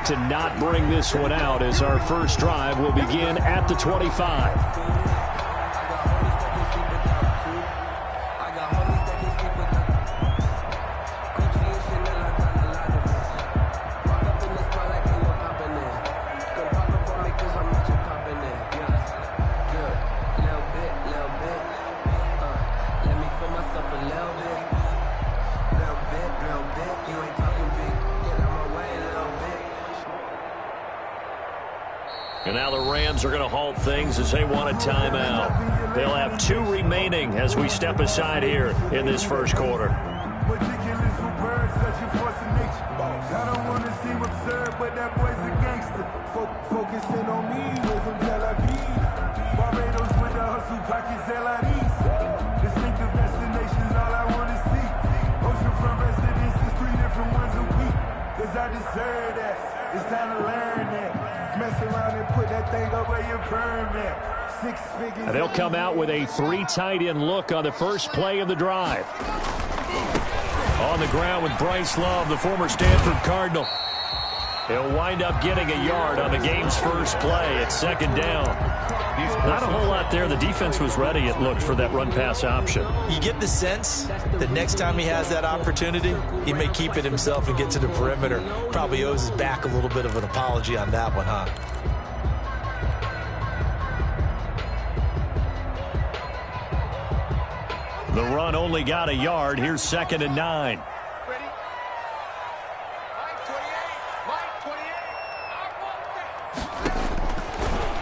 back to not bring this one out as our first drive will begin at the 25. And now the Rams are going to halt things as they want a timeout. They'll have 2 remaining as we step aside here in this first quarter. Focusing on me with them Tel Aviv. Barbados with the hustle pockets LIDs. Distinctive destinations, all I want to see. Oceanfront residences, 3 different ones a week. Cause I deserve that. It's time to learn that. Mess around and put that thing up where your permit. 6 figures. And they'll come out with a 3 tight end look on the first play of the drive. On the ground with Bryce Love, the former Stanford Cardinal. He'll wind up getting a yard on the game's first play at 2nd down. Not a whole lot there. The defense was ready, it looked, for that run-pass option. You get the sense that next time he has that opportunity, he may keep it himself and get to the perimeter. Probably owes his back a little bit of an apology on that one, huh? The run only got a yard. Here's 2nd and 9.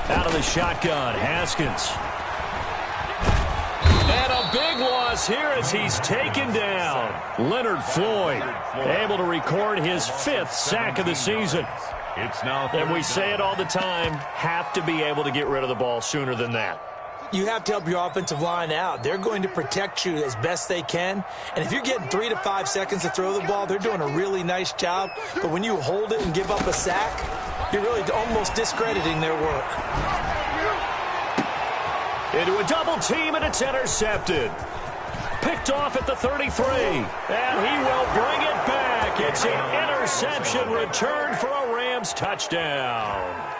Out of the shotgun, Haskins. And a big loss here as he's taken down. Leonard Floyd able to record his 5th sack of the season. And we say it all the time, have to be able to get rid of the ball sooner than that. You have to help your offensive line out. They're going to protect you as best they can. And if you're getting 3 to 5 seconds to throw the ball, they're doing a really nice job. But when you hold it and give up a sack, you're really almost discrediting their work. Into a double team, and it's intercepted. Picked off at the 33. And he will bring it back. It's an interception return for a Rams touchdown.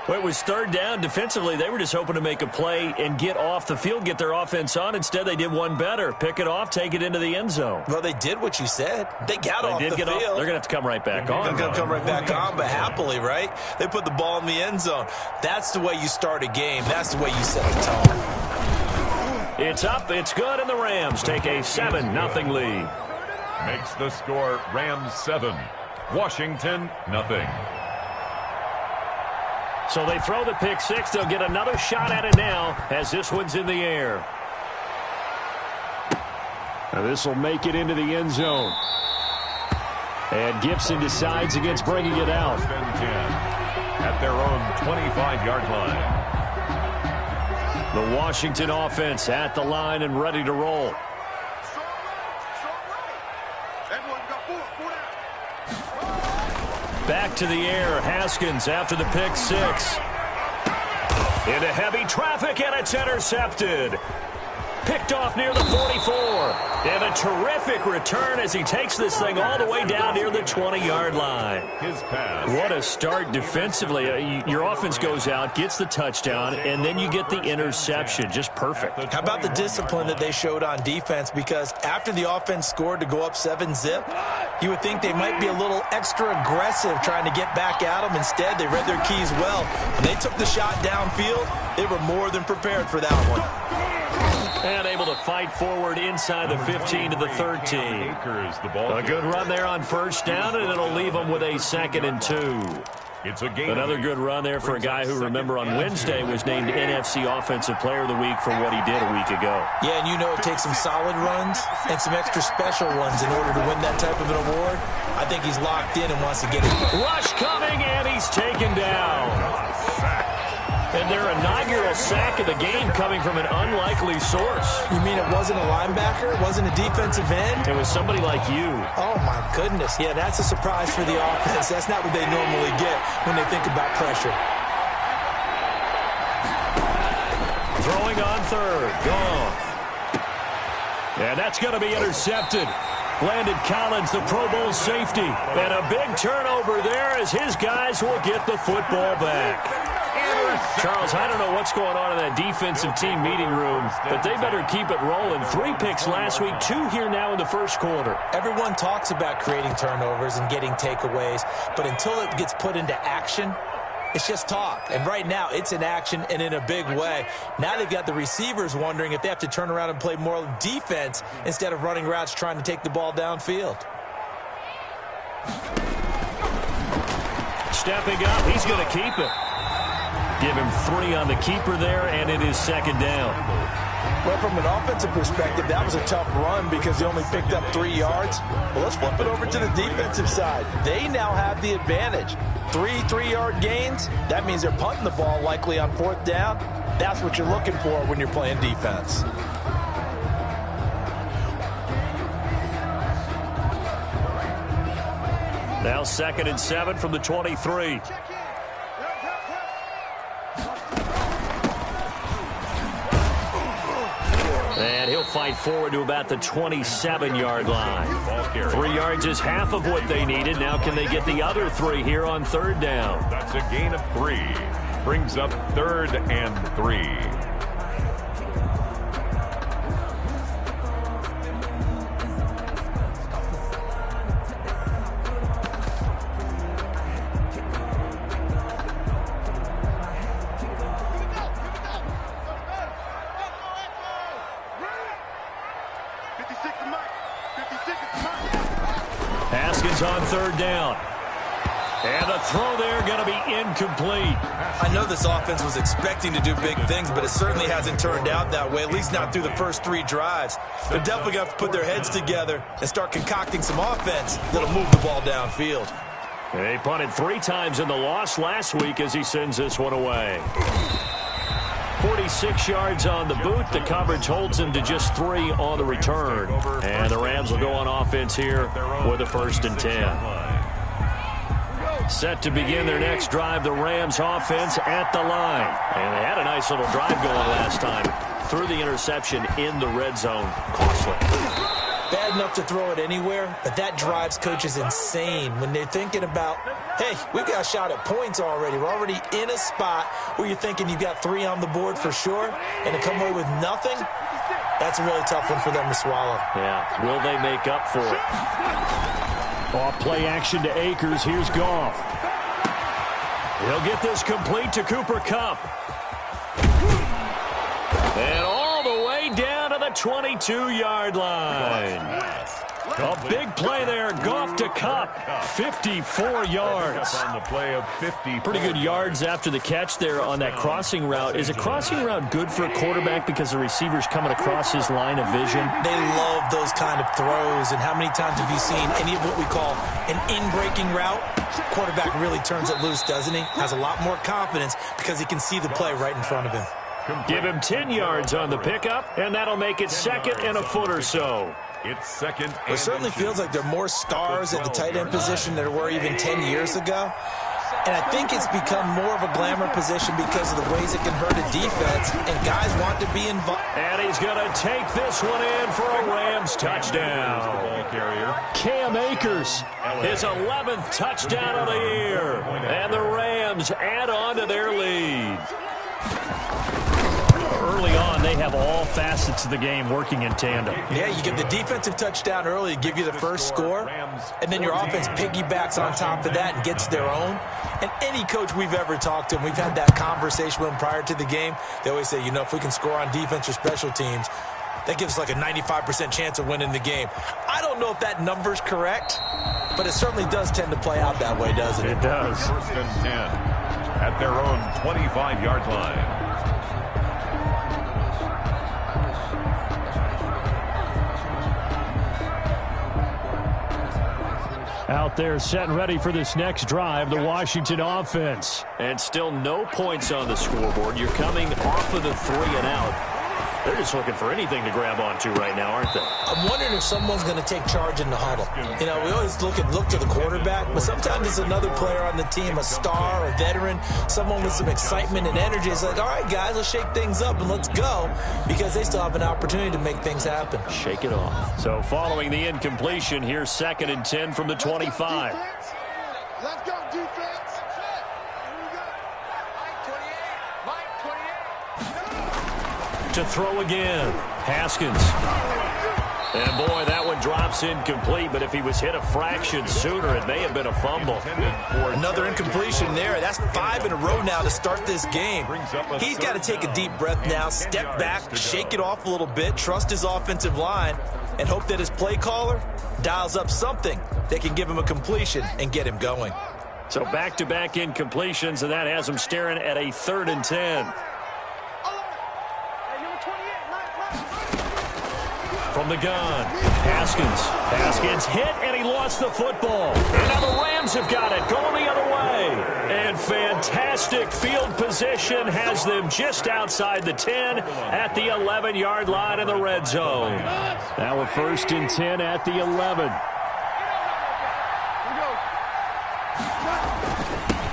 Well, it was 3rd down. Defensively, they were just hoping to make a play and get off the field, get their offense on. Instead, they did one better. Pick it off, take it into the end zone. Well, they did what you said. They got off the field. They're going to have to come right back on. They're going to come right back on, but happily, right? They put the ball in the end zone. That's the way you start a game. That's the way you set the tone. It's up, it's good, and the Rams take a 7-0 lead. Makes the score Rams 7, Washington nothing. So they throw the pick 6. They'll get another shot at it now as this one's in the air. Now this will make it into the end zone. And Gibson decides against bringing it out. 10 at their own 25-yard line. The Washington offense at the line and ready to roll. Back to the air, Haskins after the pick 6. Into heavy traffic, and it's intercepted. Picked off near the 44. And a terrific return as he takes this thing all the way down near the 20-yard line. His pass. What a start defensively. Your offense goes out, gets the touchdown, and then you get the interception. Just perfect. How about the discipline that they showed on defense? Because after the offense scored to go up 7-zip, you would think they might be a little extra aggressive trying to get back at them. Instead, they read their keys well. When they took the shot downfield, they were more than prepared for that one. And able to fight forward inside the 15 to the 13. A good run there on 1st down, and it'll leave them with a 2nd and 2. It's a game. Another good run there for a guy who, remember, on Wednesday was named NFC Offensive Player of the Week for what he did a week ago. Yeah, and you know it takes some solid runs and some extra special ones in order to win that type of an award. I think he's locked in and wants to get it. Rush coming, and he's taken down. And their inaugural sack of the game coming from an unlikely source. You mean it wasn't a linebacker? It wasn't a defensive end? It was somebody like you. Oh, my goodness. Yeah, that's a surprise for the offense. That's not what they normally get when they think about pressure. Throwing on 3rd. Gone. And that's going to be intercepted. Landon Collins, the Pro Bowl safety. And a big turnover there as his guys will get the football back. Charles, I don't know what's going on in that defensive team meeting room, but they better keep it rolling. 3 picks last week, 2 here now in the first quarter. Everyone talks about creating turnovers and getting takeaways, but until it gets put into action, it's just talk. And right now, it's in action and in a big way. Now they've got the receivers wondering if they have to turn around and play more defense instead of running routes trying to take the ball downfield. Stepping up, he's going to keep it. Give him 3 on the keeper there, and it is second down. Well, from an offensive perspective, that was a tough run because they only picked up 3 yards. Well, let's flip it over to the defensive side. They now have the advantage. 3 3-yard gains, that means they're punting the ball likely on 4th down. That's what you're looking for when you're playing defense. Now 2nd and 7 from the 23. And he'll fight forward to about the 27-yard line. 3 yards is half of what they needed. Now can they get the other 3 here on 3rd down? That's a gain of 3. Brings up 3rd and 3. Haskins on 3rd down. And the throw there going to be incomplete. I know this offense was expecting to do big things, but it certainly hasn't turned out that way, at least not through the first 3 drives. They're definitely going to have to put their heads together and start concocting some offense that'll move the ball downfield. They punted 3 times in the loss last week as he sends this one away. 46 yards on the boot. The coverage holds him to just 3 on the return. And the Rams will go on offense here with a 1st and 10. Set to begin their next drive, the Rams offense at the line. And they had a nice little drive going last time. Threw the interception in the red zone. Costly. Bad enough to throw it anywhere, but that drives coaches insane when they're thinking about, hey, we've got a shot at points already. We're already in a spot where you're thinking you've got 3 on the board for sure, and to come away with nothing, that's a really tough one for them to swallow. Yeah, will they make up for it? Off play action to Akers. Here's Goff. He'll get this complete to Cooper Kupp. And all the way down to the 22-yard line. A big play there. Goff to Kupp. 54 yards. Pretty good yards after the catch there on that crossing route. Is a crossing route good for a quarterback because the receiver's coming across his line of vision? They love those kind of throws. And how many times have you seen any of what we call an in-breaking route? Quarterback really turns it loose, doesn't he? Has a lot more confidence because he can see the play right in front of him. Give him 10 yards on the pickup, and that'll make it 2nd and a foot or so. It's 2nd. It certainly feels like there are more stars at the tight end position than there were even 10 years ago. And I think it's become more of a glamour position because of the ways it can hurt a defense, and guys want to be involved. And he's going to take this one in for a Rams touchdown. Cam Akers, his 11th touchdown of the year. And the Rams add on to their lead. Early on, they have all facets of the game working in tandem. Yeah, you get the defensive touchdown early to give you the first score, and then your offense piggybacks on top of that and gets their own. And any coach we've ever talked to, and we've had that conversation with them prior to the game, they always say, you know, if we can score on defense or special teams, that gives us like a 95% chance of winning the game. I don't know if that number's correct, but it certainly does tend to play out that way, doesn't it? It does. 1st and 10 at their own 25-yard line. Out there set and ready for this next drive, the Washington offense. And still no points on the scoreboard. You're coming off of the 3 and out. They're just looking for anything to grab onto right now, aren't they? I'm wondering if someone's going to take charge in the huddle. You know, we always look to the quarterback, but sometimes it's another player on the team, a star, a veteran, someone with some excitement and energy. It's like, all right, guys, let's shake things up and let's go, because they still have an opportunity to make things happen. Shake it off. So following the incompletion, here's 2nd and 10 from the 25. Let's go, defense. To throw again, Haskins. And boy, that one drops incomplete, but if he was hit a fraction sooner, it may have been a fumble. Another incompletion there. That's 5 in a row now to start this game. He's got to take a deep breath now, step back, shake it off a little bit, trust his offensive line, and hope that his play caller dials up something that can give him a completion and get him going. So back-to-back incompletions, and that has him staring at a 3rd and 10. From the gun, Haskins hit, and he lost the football. And now the Rams have got it, going the other way. And fantastic field position has them just outside the 10 at the 11-yard line in the red zone. Now a 1st and 10 at the 11.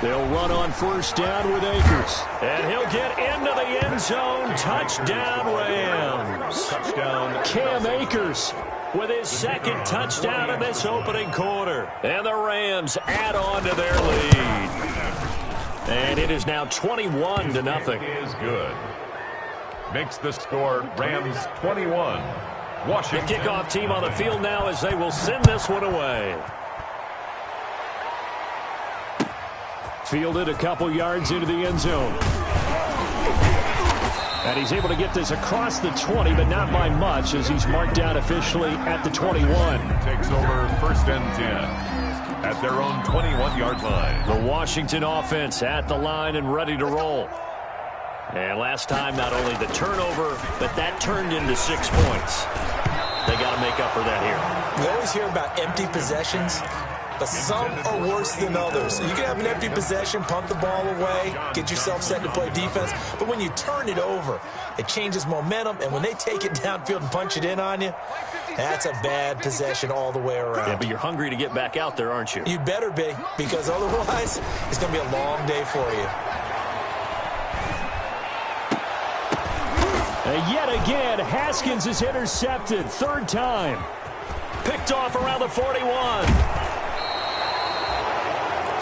They'll run on 1st down with Akers. And he'll get into the end zone. Touchdown, Rams. Touchdown. Cam Akers with his 2nd touchdown in this opening quarter. And the Rams add on to their lead. And it is now 21-0. Is good. Makes the score Rams 21. Washington. The kickoff team on the field now as they will send this one away. Fielded a couple yards into the end zone. And he's able to get this across the 20, but not by much, as he's marked down officially at the 21. Takes over 1st and 10 at their own 21-yard line. The Washington offense at the line and ready to roll. And last time, not only the turnover, but that turned into 6 points. They got to make up for that here. We always hear about empty possessions, but some are worse than others. You can have an empty possession, punt the ball away, get yourself set to play defense, but when you turn it over, it changes momentum, and when they take it downfield and punch it in on you, that's a bad possession all the way around. Yeah, but you're hungry to get back out there, aren't you? You better be, because otherwise, it's going to be a long day for you. And yet again, Haskins is intercepted, 3rd time. Picked off around the 41.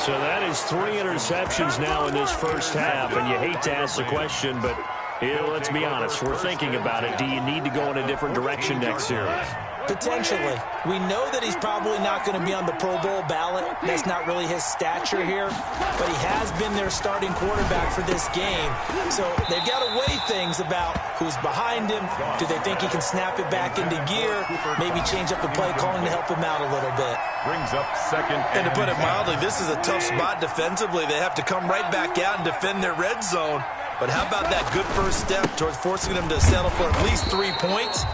So that is 3 interceptions now in this first half, and you hate to ask the question, but let's be honest, we're thinking about it. Do you need to go in a different direction next series? Potentially. We know that he's probably not going to be on the Pro Bowl ballot. That's not really his stature here, but he has been their starting quarterback for this game. So they've got to weigh things about who's behind him. Do they think he can snap it back into gear? Maybe change up the play calling to help him out a little bit. Brings up 2nd and to put it mildly, this is a tough spot defensively. They have to come right back out and defend their red zone. But how about that good first step towards forcing them to settle for at least 3 points?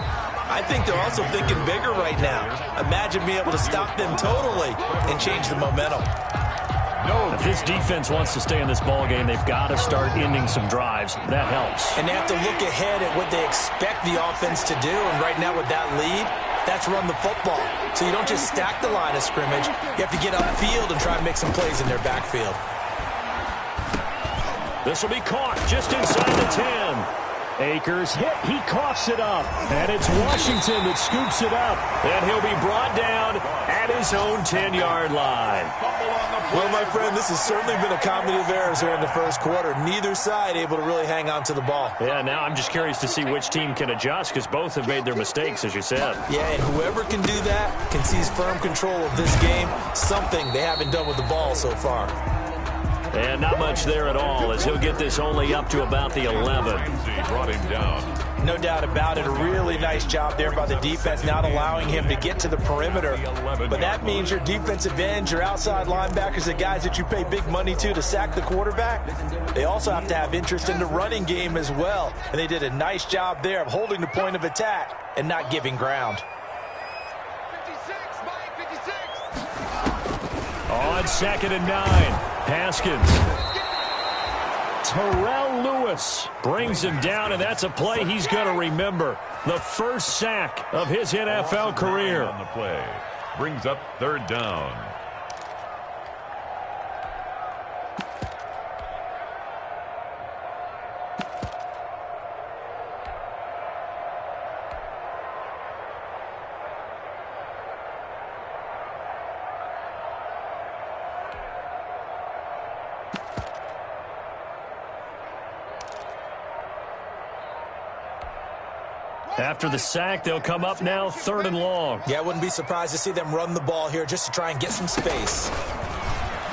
I think they're also thinking bigger right now. Imagine being able to stop them totally and change the momentum. If this defense wants to stay in this ballgame, they've got to start ending some drives. That helps. And they have to look ahead at what they expect the offense to do. And right now with that lead, that's run the football. So you don't just stack the line of scrimmage. You have to get upfield and try and make some plays in their backfield. This will be caught just inside the 10. Akers hit, he coughs it up, and it's Washington that scoops it up, and he'll be brought down at his own 10-yard line. Well, my friend, this has certainly been a comedy of errors here in the first quarter. Neither side able to really hang on to the ball. Yeah, now I'm just curious to see which team can adjust, because both have made their mistakes, as you said. Yeah, and whoever can do that can seize firm control of this game, something they haven't done with the ball so far. And not much there at all, as he'll get this only up to about the 11. Brought him down. No doubt about it. A really nice job there by the defense, not allowing him to get to the perimeter. But that means your defensive ends, your outside linebackers, the guys that you pay big money to sack the quarterback, they also have to have interest in the running game as well. And they did a nice job there of holding the point of attack and not giving ground. 56, Mike, 56. On 2nd and 9, Haskins Terrell Lewis brings him down, and that's a play he's going to remember. The first sack of his NFL career. On the play. Brings up 3rd down. After the sack, they'll come up now 3rd and long. Yeah, I wouldn't be surprised to see them run the ball here just to try and get some space.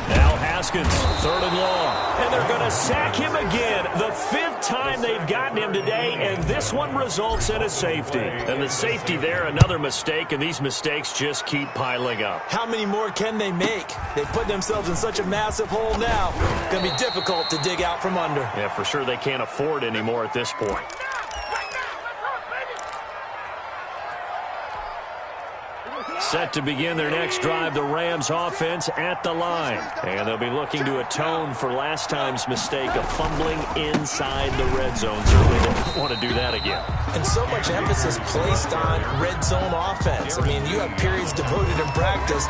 Now Haskins, 3rd and long. And they're going to sack him again. The 5th time they've gotten him today, and this one results in a safety. And the safety there, another mistake, and these mistakes just keep piling up. How many more can they make? They've put themselves in such a massive hole now. Going to be difficult to dig out from under. Yeah, for sure they can't afford anymore at this point. Set to begin their next drive, the Rams offense at the line. And they'll be looking to atone for last time's mistake of fumbling inside the red zone. Certainly they don't want to do that again. And so much emphasis placed on red zone offense. I mean, you have periods devoted in practice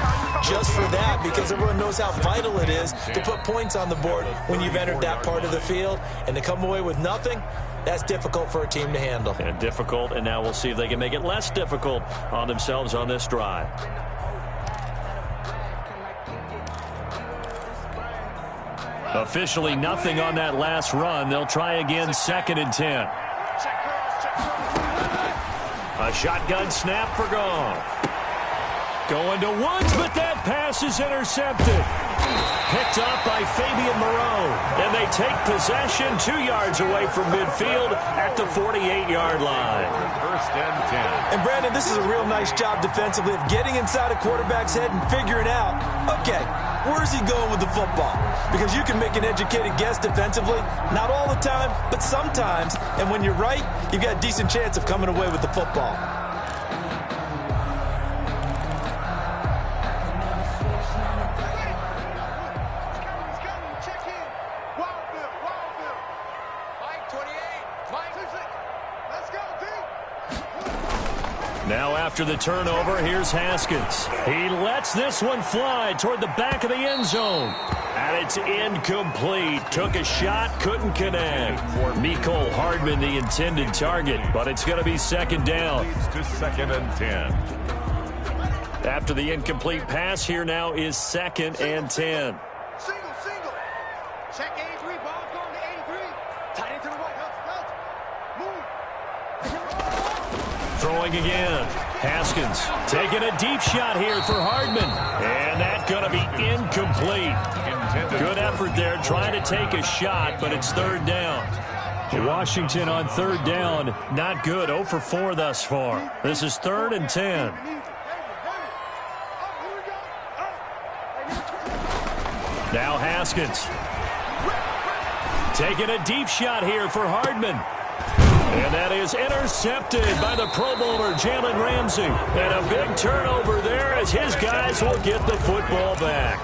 just for that because everyone knows how vital it is to put points on the board when you've entered that part of the field. And to come away with nothing, that's difficult for a team to handle. And difficult, and now we'll see if they can make it less difficult on themselves on this drive. Officially nothing on that last run. They'll try again, 2nd and 10. A shotgun snap for Goff. Going to Woods, but that pass is intercepted. Picked up by Fabian Moreau. And they take possession 2 yards away from midfield at the 48-yard line. 1st and 10. And, Brandon, this is a real nice job defensively of getting inside a quarterback's head and figuring out, okay, where's he going with the football? Because you can make an educated guess defensively, not all the time, but sometimes. And when you're right, you've got a decent chance of coming away with the football. Now after the turnover, here's Haskins. He lets this one fly toward the back of the end zone. And it's incomplete. Took a shot, couldn't connect. Mecole Hardman, the intended target, but it's going to be 2nd down. Leads to 2nd and 10. After the incomplete pass, here now is 2nd and 10. Single. Check 83, ball going to 83. Tight end to the right, move. Throwing again. Haskins taking a deep shot here for Hardman. And that's going to be incomplete. Good effort there, trying to take a shot, but it's 3rd down. Washington on 3rd down, not good. 0 for 4 thus far. This is 3rd and 10. Now Haskins. Taking a deep shot here for Hardman. And that is intercepted by the Pro Bowler, Jalen Ramsey. And a big turnover there as his guys will get the football back.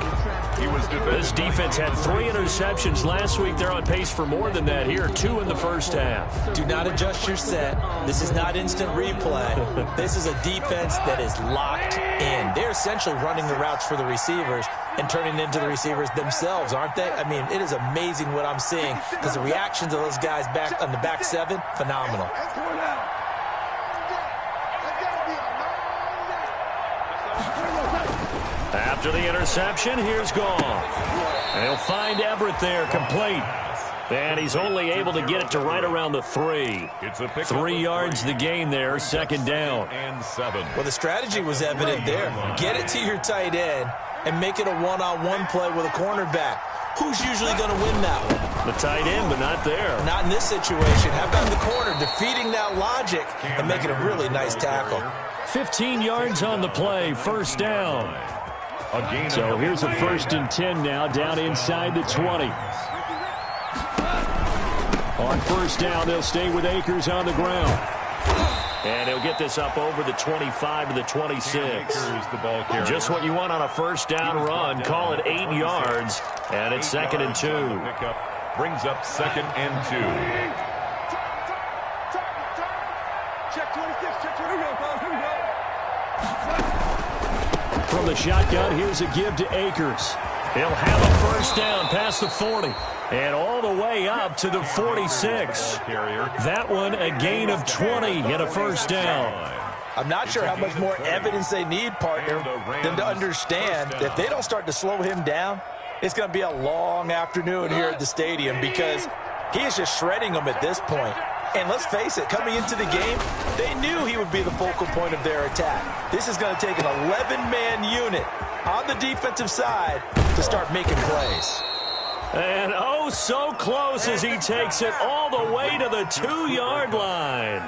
This defense had 3 interceptions last week. They're on pace for more than that here. 2 in the first half. Do not adjust your set. This is not instant replay. This is a defense that is locked in. They're essentially running the routes for the receivers and turning into the receivers themselves, aren't they? I mean, it is amazing what I'm seeing because the reactions of those guys back on the back 7, phenomenal. After the interception, here's Goff. And he'll find Everett there, complete. And he's only able to get it to right around the 3. 3 yards the gain there, 2nd down. And 7. Well, the strategy was evident there. Get it to your tight end and make it a one-on-one play with a cornerback. Who's usually going to win that one? The tight end, but not there. Not in this situation. How about the corner defeating that logic and making a really nice tackle? 15 yards on the play, 1st down. So here's a 1st and 10 now, down inside the 20. On 1st down, they'll stay with Akers on the ground. And he'll get this up over the 25 to the 26. Just what you want on a 1st down run. Call it 8 yards, and it's 2nd and 2. brings up 2nd and 2. Check 26, check 26. Here we go, fellas, here we go. From the shotgun, here's a give to Akers. He'll have a first down past the 40 and all the way up to the 46. That one a gain of 20 and a first down. I'm not sure how much more evidence they need, partner, than to understand that if they don't start to slow him down, it's going to be a long afternoon here at the stadium because he is just shredding them at this point. And let's face it, coming into the game, they knew he would be the focal point of their attack. This is going to take an 11-man unit on the defensive side to start making plays. And oh, so close as he takes it all the way to the 2-yard line.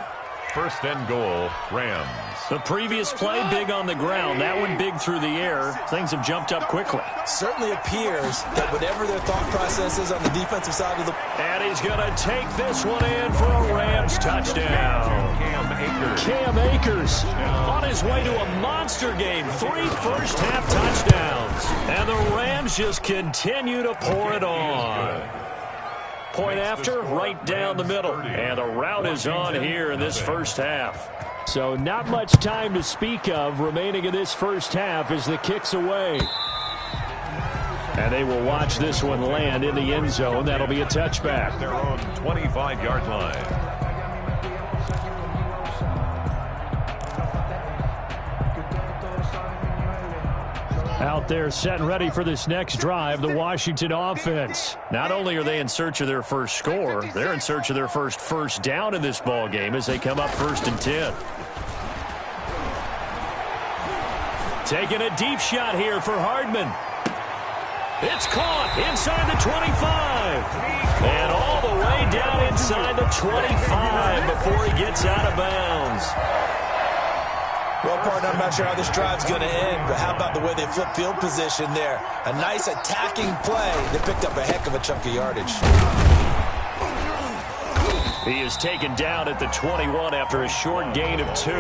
1st and goal, Rams. The previous play, big on the ground. That one big through the air. Things have jumped up quickly. Certainly appears that whatever their thought process is on the defensive side of the... And he's going to take this one in for a Rams touchdown. Cam Akers on his way to a monster game. 3 first-half touchdowns. And the Rams just continue to pour it on. Point after, right down the middle. And the route is on here in this first half. So not much time to speak of remaining in this first half as the kick's away. And they will watch this one land in the end zone. That'll be a touchback. Their own 25-yard line. Out there set and ready for this next drive, the Washington offense. Not only are they in search of their first score, they're in search of their first down in this ball game as they come up 1st and 10. Taking a deep shot here for Hardman. It's caught inside the 25. And all the way down inside the 25 before he gets out of bounds. Well, partner, I'm not sure how this drive's going to end, but how about the way they flip field position there? A nice attacking play that picked up a heck of a chunk of yardage. He is taken down at the 21 after a short gain of 2.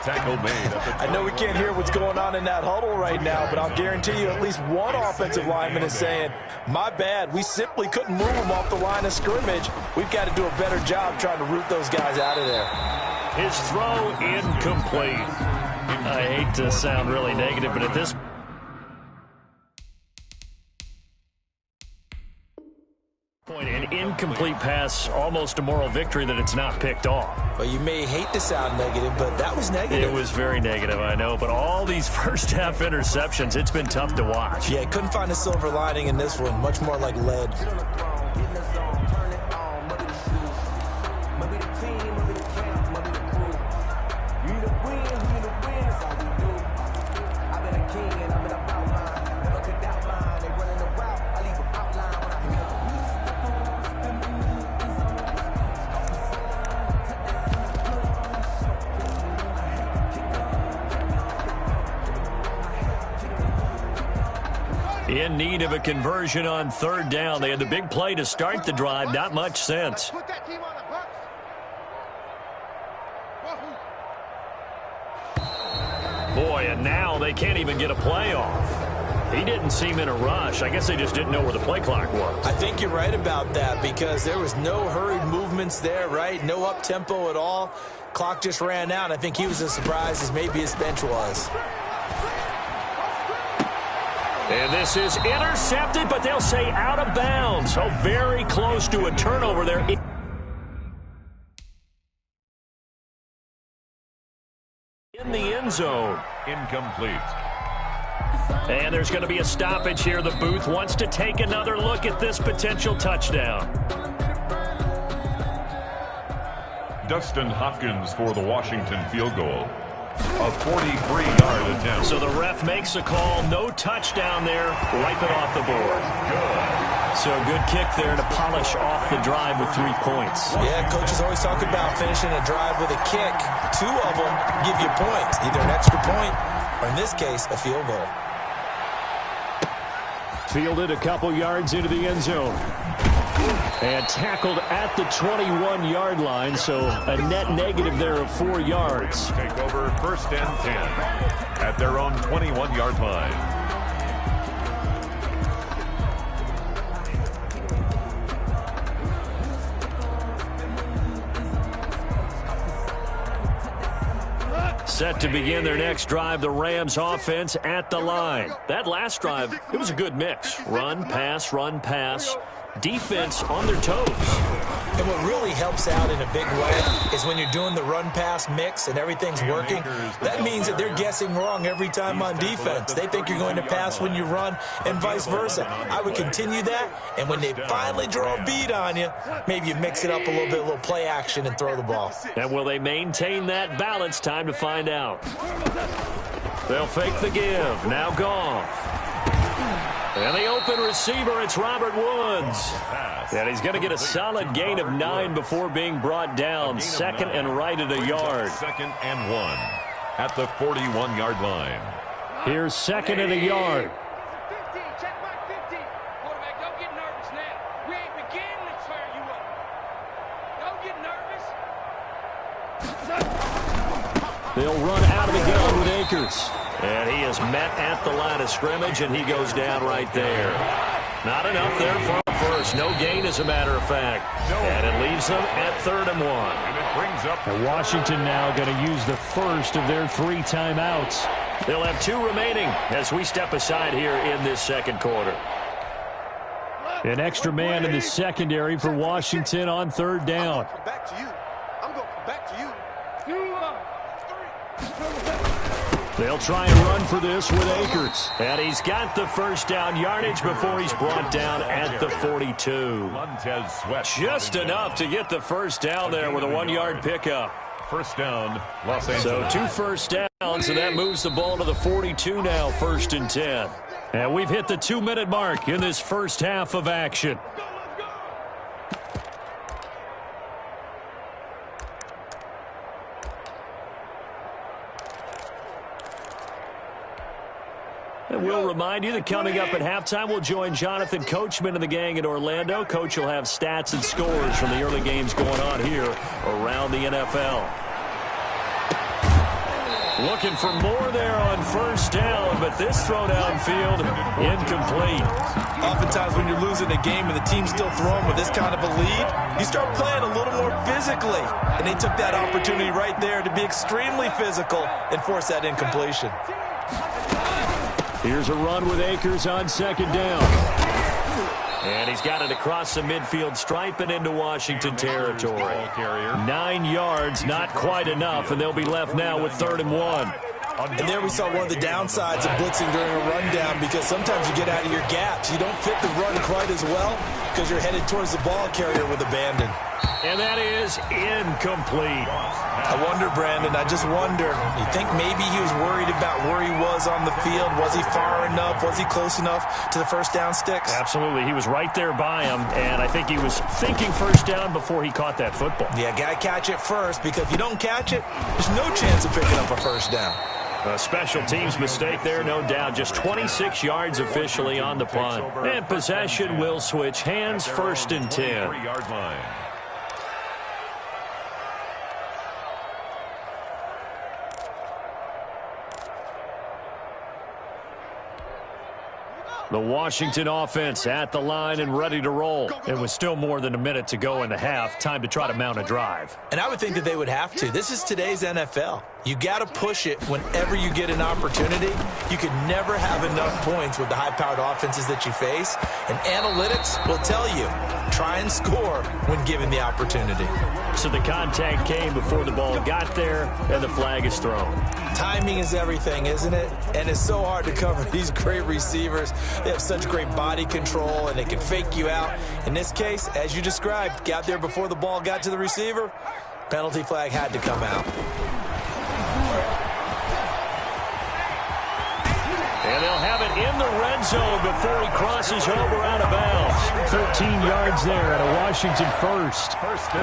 Tackle made. I know we can't hear what's going on in that huddle right now, but I'll guarantee you at least one offensive lineman is saying, my bad, we simply couldn't move them off the line of scrimmage. We've got to do a better job trying to root those guys out of there. His throw incomplete. I hate to sound really negative, but at this point, an incomplete pass, almost a moral victory that it's not picked off. Well, you may hate to sound negative, but that was negative. It was very negative, I know, but all these first-half interceptions, it's been tough to watch. Yeah, couldn't find a silver lining in this one, much more like lead. In need of a conversion on 3rd down. They had the big play to start the drive. Not much sense. Put that team on the books. Boy, and now they can't even get a play off. He didn't seem in a rush. I guess they just didn't know where the play clock was. I think you're right about that because there was no hurried movements there, right? No up-tempo at all. Clock just ran out. I think he was as surprised as maybe his bench was. And this is intercepted, but they'll say out of bounds. So very close to a turnover there. In the end zone. Incomplete. And there's going to be a stoppage here. The booth wants to take another look at this potential touchdown. Dustin Hopkins for the Washington field goal. A 43-yard attempt. So the ref makes a call. No touchdown there. Wipe it off the board. Good. So good kick there to polish off the drive with 3 points. Yeah, coaches always talk about finishing a drive with a kick. 2 of them give you points, either an extra point or, in this case, a field goal. Fielded a couple yards into the end zone. And tackled at the 21-yard line, so a net negative there of 4 yards. Take over 1st and 10 at their own 21-yard line. Set to begin their next drive, the Rams offense at the line. That last drive, it was a good mix. Run, pass, defense on their toes. And what really helps out in a big way is when you're doing the run-pass mix and everything's working, that means that they're guessing wrong every time on defense. They think you're going to pass when you run and vice versa. I would continue that, and when they finally draw a beat on you, maybe you mix it up a little bit, a little play action, and throw the ball. And will they maintain that balance? Time to find out. They'll fake the give. Now Goff. And the open receiver, it's Robert Woods. And he's going to get a solid gain of 9 before being brought down. Second and right at a yard. Second and 1 at the 41-yard line. Here's second and a yard. 15, check my 15. Quarterback, don't get nervous now. We ain't beginning to tear you up. Don't get nervous. They'll run out of the gun with Akers. And he is met at the line of scrimmage, and he goes down right there. Not enough there for a first. No gain, as a matter of fact. And it leaves them at 3rd and 1. And it brings up And Washington now going to use the first of their 3 timeouts. They'll have 2 remaining as we step aside here in this second quarter. An extra man in the secondary for Washington on 3rd down. Come back to you. I'm going to come back to you. They'll try and run for this with Akers. And he's got the first down yardage before he's brought down at the 42. Montez Sweat. Just enough to get the first down there with a 1-yard pickup. First down, Los Angeles. So 2 first downs, and that moves the ball to the 42 now, 1st and 10. And we've hit the 2-minute mark in this first half of action. And we'll remind you that coming up at halftime, we'll join Jonathan Coachman and the gang in Orlando. Coach will have stats and scores from the early games going on here around the NFL. Looking for more there on first down, but this throw downfield incomplete. Oftentimes when you're losing a game and the team's still throwing with this kind of a lead, you start playing a little more physically. And they took that opportunity right there to be extremely physical and force that incompletion. Here's a run with Akers on 2nd down. And he's got it across the midfield stripe and into Washington territory. 9 yards, not quite enough, and they'll be left now with 3rd and 1. And there we saw one of the downsides of blitzing during a rundown, because sometimes you get out of your gaps. You don't fit the run quite as well because you're headed towards the ball carrier with abandon. And that is incomplete. I wonder, Brandon, I just wonder, you think maybe he was worried about where he was on the field? Was he far enough? Was he close enough to the first down sticks? Absolutely. He was right there by him, and I think he was thinking first down before he caught that football. Yeah, got to catch it first, because if you don't catch it, there's no chance of picking up a first down. A special teams mistake there, no doubt. Just 26 yards officially on the punt. And possession will switch hands, 1st and 10. 3-yard line. The Washington offense at the line and ready to roll. It was still more than a minute to go in the half. Time to try to mount a drive. And I would think that they would have to. This is today's NFL. You got to push it whenever you get an opportunity. You can never have enough points with the high-powered offenses that you face. And analytics will tell you, try and score when given the opportunity. So the contact came before the ball got there, and the flag is thrown. Timing is everything, isn't it? And it's so hard to cover these great receivers. They have such great body control, and they can fake you out. In this case, as you described, got there before the ball got to the receiver. Penalty flag had to come out. And they'll have it in the red zone before he crosses over out of bounds. 13 yards there at a Washington first.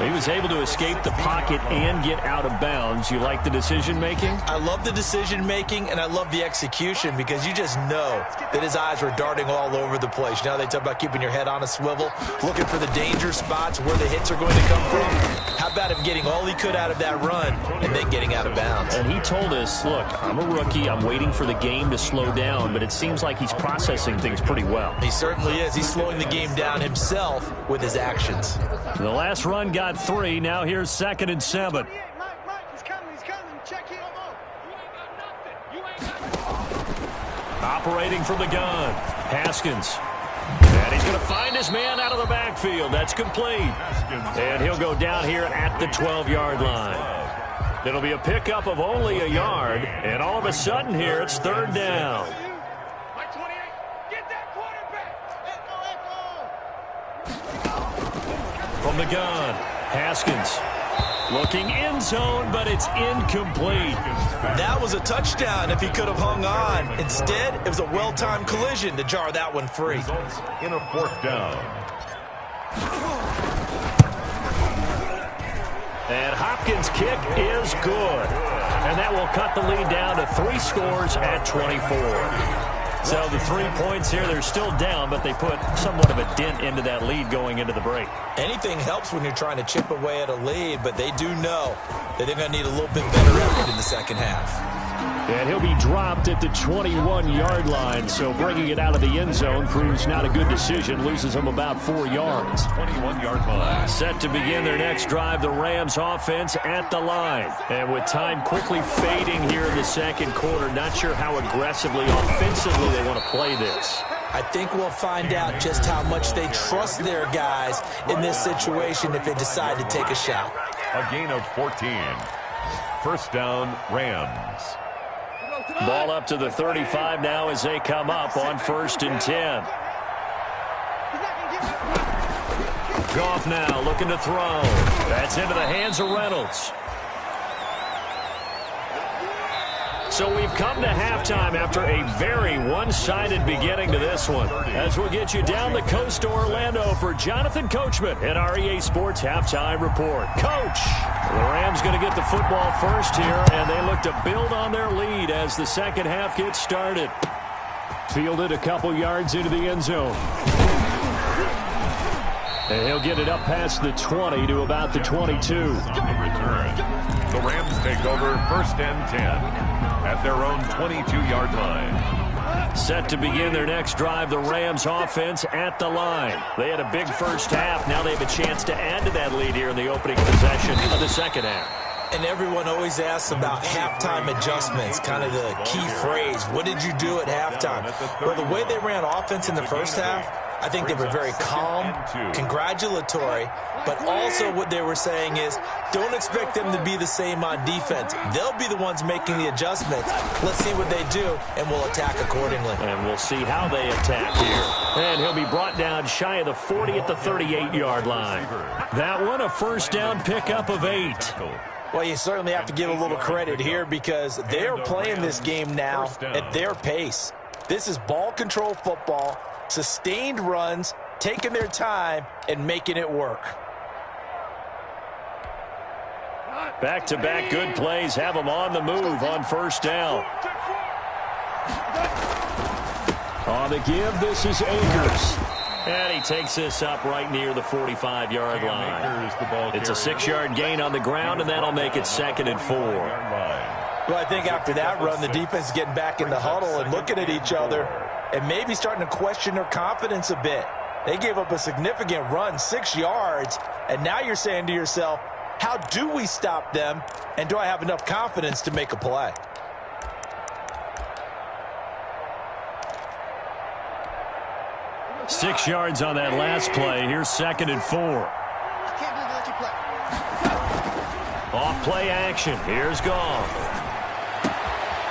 He was able to escape the pocket and get out of bounds. You like the decision-making? I love the decision-making, and I love the execution, because you just know that his eyes were darting all over the place. You know, they talk about keeping your head on a swivel, looking for the danger spots where the hits are going to come from. How about him getting all he could out of that run and then getting out of bounds? And he told us, look, I'm a rookie. I'm waiting for the game to slow down, but it seems like he's processing things pretty well. He certainly is. He's slowing the game down himself with his actions. The last run got 3. Now here's 2nd and 7. Mike, he's coming. Check him. operating from the gun. Haskins. And he's going to find his man out of the backfield. That's complete. And he'll go down here at the 12-yard line. It'll be a pickup of only a yard. And all of a sudden here, it's third down. From the gun, Haskins. Looking end zone, but it's incomplete. That was a touchdown if he could have hung on. Instead, it was a well-timed collision to jar that one free. Results in a fourth down. And Hopkins' kick is good. And that will cut the lead down to 3 scores at 24. So the 3 points here, they're still down, but they put somewhat of a dent into that lead going into the break. Anything helps when you're trying to chip away at a lead, but they do know that they're going to need a little bit better effort in the second half. And he'll be dropped at the 21-yard line, so bringing it out of the end zone proves not a good decision. Loses him about 4 yards. 21-yard line. Set to begin their next drive, the Rams offense at the line. And with time quickly fading here in the second quarter, not sure how aggressively, offensively they want to play this. I think we'll find out just how much they trust their guys in this situation if they decide to take a shot. A gain of 14. First down, Rams. Ball up to the 35 now as they come up on 1st and 10. Goff now looking to throw. That's into the hands of Reynolds. So we've come to halftime after a very one-sided beginning to this one. As we'll get you down the coast to Orlando for Jonathan Coachman at our EA Sports Halftime Report. Coach, the Rams going to get the football first here, and they look to build on their lead as the second half gets started. Fielded a couple yards into the end zone. And he'll get it up past the 20 to about the 22. On the return, the Rams take over 1st and 10 at their own 22-yard line. Set to begin their next drive, the Rams offense at the line. They had a big first half. Now they have a chance to add to that lead here in the opening possession of the second half. And everyone always asks about halftime adjustments, kind of the key phrase. What did you do at halftime? Well, the way they ran offense in the first half, I think they were very calm, congratulatory, but also what they were saying is don't expect them to be the same on defense. They'll be the ones making the adjustments. Let's see what they do, and we'll attack accordingly. And we'll see how they attack here. And he'll be brought down shy of the 40 at the 38-yard line. That one, a first down pickup of 8. Well, you certainly have to give a little credit here because they're playing this game now at their pace. This is ball control football. Sustained runs, taking their time, and making it work. Back-to-back good plays have them on the move on first down. On the give, this is Akers. And he takes this up right near the 45-yard line. It's a 6-yard gain on the ground, and that'll make it 2nd and 4. Well, I think after that run, the defense is getting back in the huddle and looking at each other and maybe starting to question their confidence a bit. They gave up a significant run, 6 yards, and now you're saying to yourself, how do we stop them, and do I have enough confidence to make a play? Six yards on that last play. Here's 2nd and 4. Off play action. Here's Goff.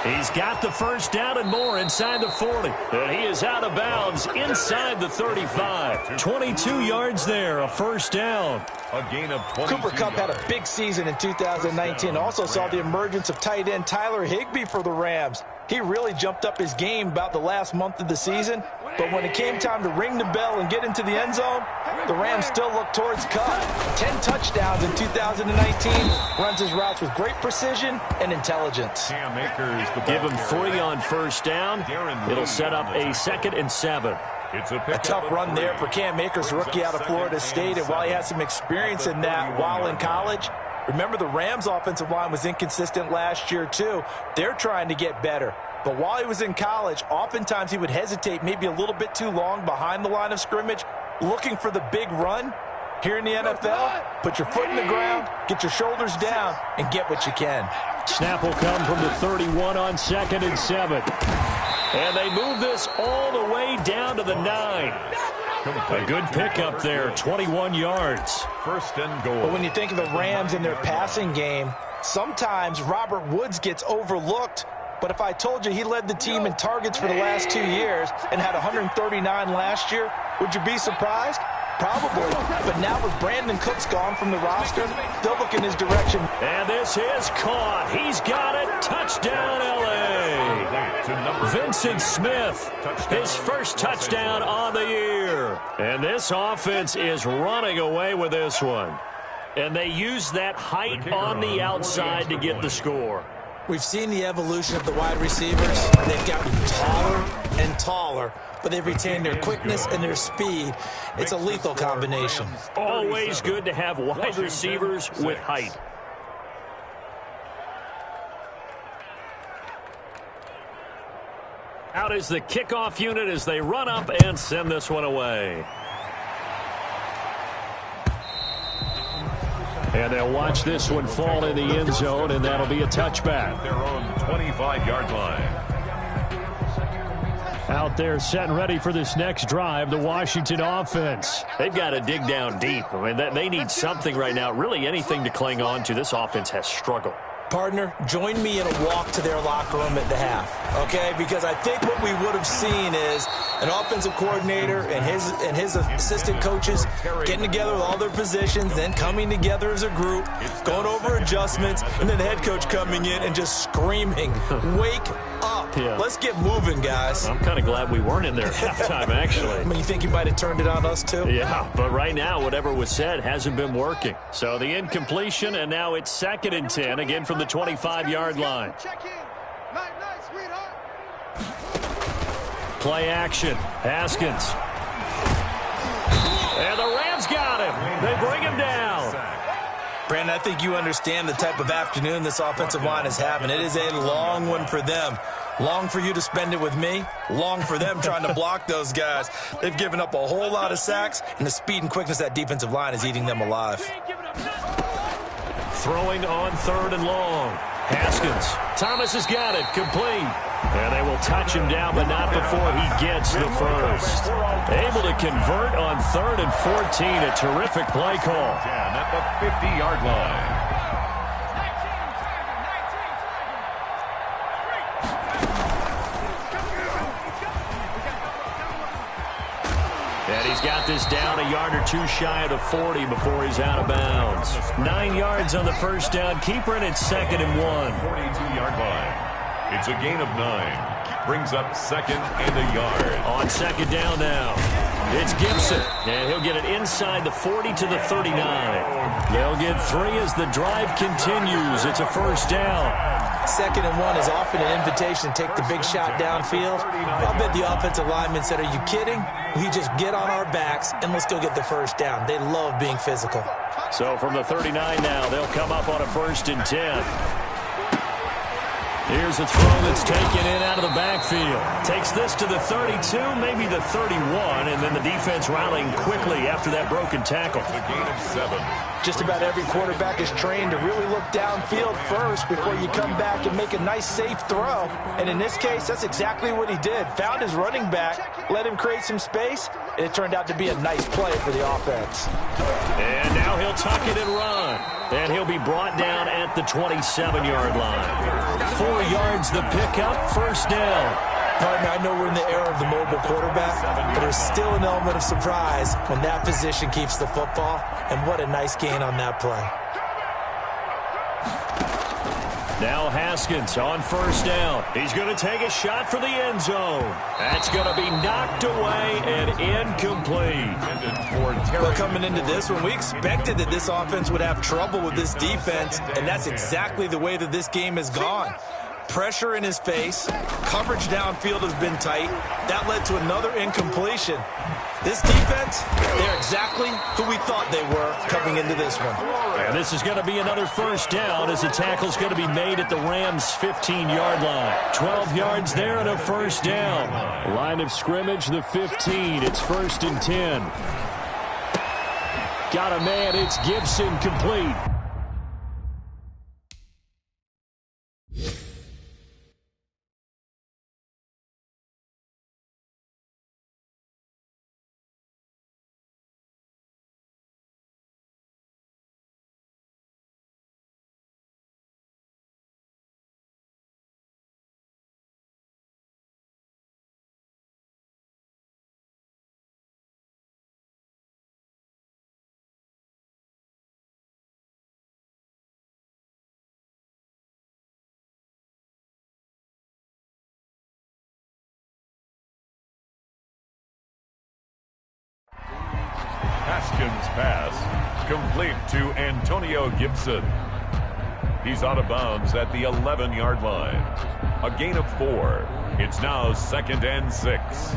He's got the first down and more inside the 40. And he is out of bounds inside the 35. 22 yards there, a first down. A gain of 22 Cooper Kupp had a big season in 2019. Also saw the emergence of tight end Tyler Higbee for the Rams. He really jumped up his game about the last month of the season. But when it came time to ring the bell and get into the end zone, the Rams still looked towards Kupp. 10 touchdowns in 2019. Runs his routes with great precision and intelligence. Give him 3 on first down. It'll set up a 2nd and 7. A tough run there for Cam Akers, rookie out of Florida State. And while he had some experience in that while in college, remember the Rams' offensive line was inconsistent last year too. They're trying to get better. But while he was in college, oftentimes he would hesitate maybe a little bit too long behind the line of scrimmage, looking for the big run. Here in the NFL, put your foot in the ground, get your shoulders down, and get what you can. Snap will come from the 31 on 2nd and 7. And they move this all the way down to the 9. A good pickup there, 21 yards. First and goal. But when you think of the Rams and their passing game, sometimes Robert Woods gets overlooked. But if I told you he led the team in targets for the last 2 years and had 139 last year, would you be surprised? Probably. But now with Brandon Cooks gone from the roster, they'll look in his direction. And this is caught. He's got it. Touchdown, L.A. Vincent Smith, his first touchdown on the year. And this offense is running away with this one. And they use that height on the outside to get the score. We've seen the evolution of the wide receivers. They've gotten taller and taller, but they've retained their quickness and their speed. It's a lethal combination. Always good to have wide receivers with height. Out is the kickoff unit as they run up and send this one away. And they'll watch this one fall in the end zone, and that'll be a touchback. Their own 25-yard line. Out there set and ready for this next drive, the Washington offense. They've got to dig down deep. I mean, they need something right now, really anything to cling on to. This offense has struggled. Partner, join me in a walk to their locker room at the half, okay? Because I think what we would have seen is an offensive coordinator and his assistant coaches getting together with all their positions, then coming together as a group, going over adjustments, and then the head coach coming in and just screaming, wake up. Yeah. Let's get moving, guys. I'm kind of glad we weren't in there at halftime, actually. I mean, you think you might have turned it on us, too? Yeah, but right now, whatever was said hasn't been working. So the incompletion, and now it's 2nd and 10, again from the 25-yard line. Check in. Night, sweetheart. Play action. Haskins. And the Rams got him. They bring him down. Brandon, I think you understand the type of afternoon this offensive line is having. It is a long one for them. Long for you to spend it with me. Long for them trying to block those guys. They've given up a whole lot of sacks, and the speed and quickness of that defensive line is eating them alive. Throwing on 3rd and long. Haskins. Thomas has got it. Complete. And they will touch him down, but not before he gets the first. Able to convert on 3rd and 14. A terrific play call. 10 at the 50-yard line. And he's got this down a yard or two shy of the 40 before he's out of bounds. 9 yards on the first down. Keeper, and it's 2nd and 1. 42-yard line. It's a gain of 9. Brings up 2nd and a yard. On 2nd down now. It's Gibson. And he'll get it inside the 40 to the 39. They'll get 3 as the drive continues. It's a first down. 2nd and 1 is often an invitation to take the big shot downfield. I'll bet the offensive lineman said, are you kidding? We just get on our backs and let's go get the first down. They love being physical. So from the 39 now, they'll come up on a 1st and 10. Here's a throw that's taken in out of the backfield. Takes this to the 32, maybe the 31, and then the defense rallying quickly after that broken tackle. A gain of 7. Just about every quarterback is trained to really look downfield first before you come back and make a nice, safe throw. And in this case, that's exactly what he did. Found his running back, let him create some space, and it turned out to be a nice play for the offense. And now he'll tuck it and run. And he'll be brought down at the 27-yard line. 4 yards the pickup, first down. Partner, I know we're in the era of the mobile quarterback, but there's still an element of surprise when that position keeps the football, and what a nice gain on that play. Now Haskins on first down. He's going to take a shot for the end zone. That's going to be knocked away and incomplete. Well, coming into this one, we expected that this offense would have trouble with this defense, and that's exactly the way that this game has gone. Pressure in his face. Coverage downfield has been tight. That led to another incompletion. This defense, they're exactly who we thought they were coming into this one. And this is going to be another first down as the tackle's going to be made at the Rams' 15-yard line. 12 yards there and a first down. Line of scrimmage, the 15. It's 1st and 10. Got a man. It's Gibson, complete. Haskins' pass, complete to Antonio Gibson. He's out of bounds at the 11-yard line. A gain of 4. It's now 2nd and 6.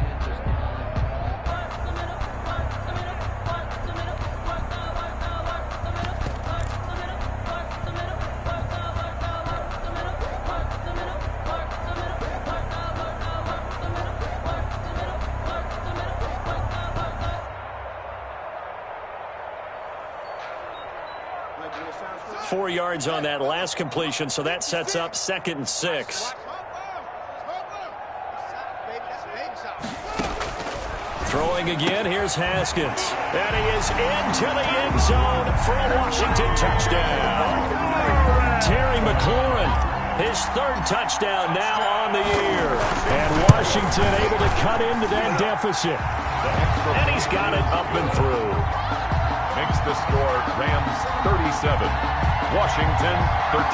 Four yards on that last completion, so that sets up 2nd and 6. Throwing again, here's Haskins. And he is into the end zone for a Washington touchdown. Terry McLaurin, his 3rd touchdown now on the year. And Washington able to cut into that deficit. And he's got it up and through. Makes the score Rams 37, Washington 13.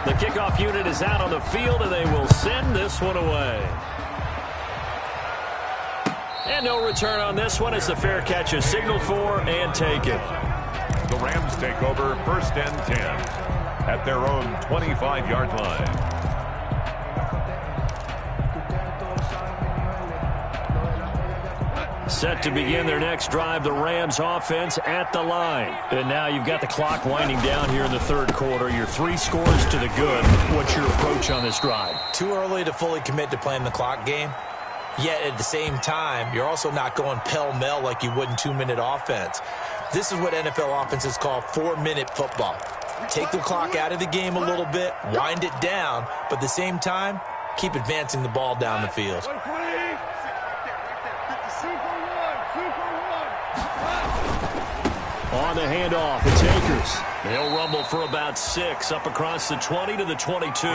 The kickoff unit is out on the field, and they will send this one away. And no return on this one as the fair catch is signaled for and taken. The Rams take over 1st and 10 at their own 25-yard line. Set to begin their next drive, the Rams offense at the line. And now you've got the clock winding down here in the 3rd quarter. Your 3 scores to the good. What's your approach on this drive? Too early to fully commit to playing the clock game. Yet at the same time, you're also not going pell-mell like you would in 2-minute offense. This is what NFL offenses call 4-minute football. Take the clock out of the game a little bit, wind it down, but at the same time, keep advancing the ball down the field. On the handoff, it's Akers. They'll rumble for about 6 up across the 20 to the 22.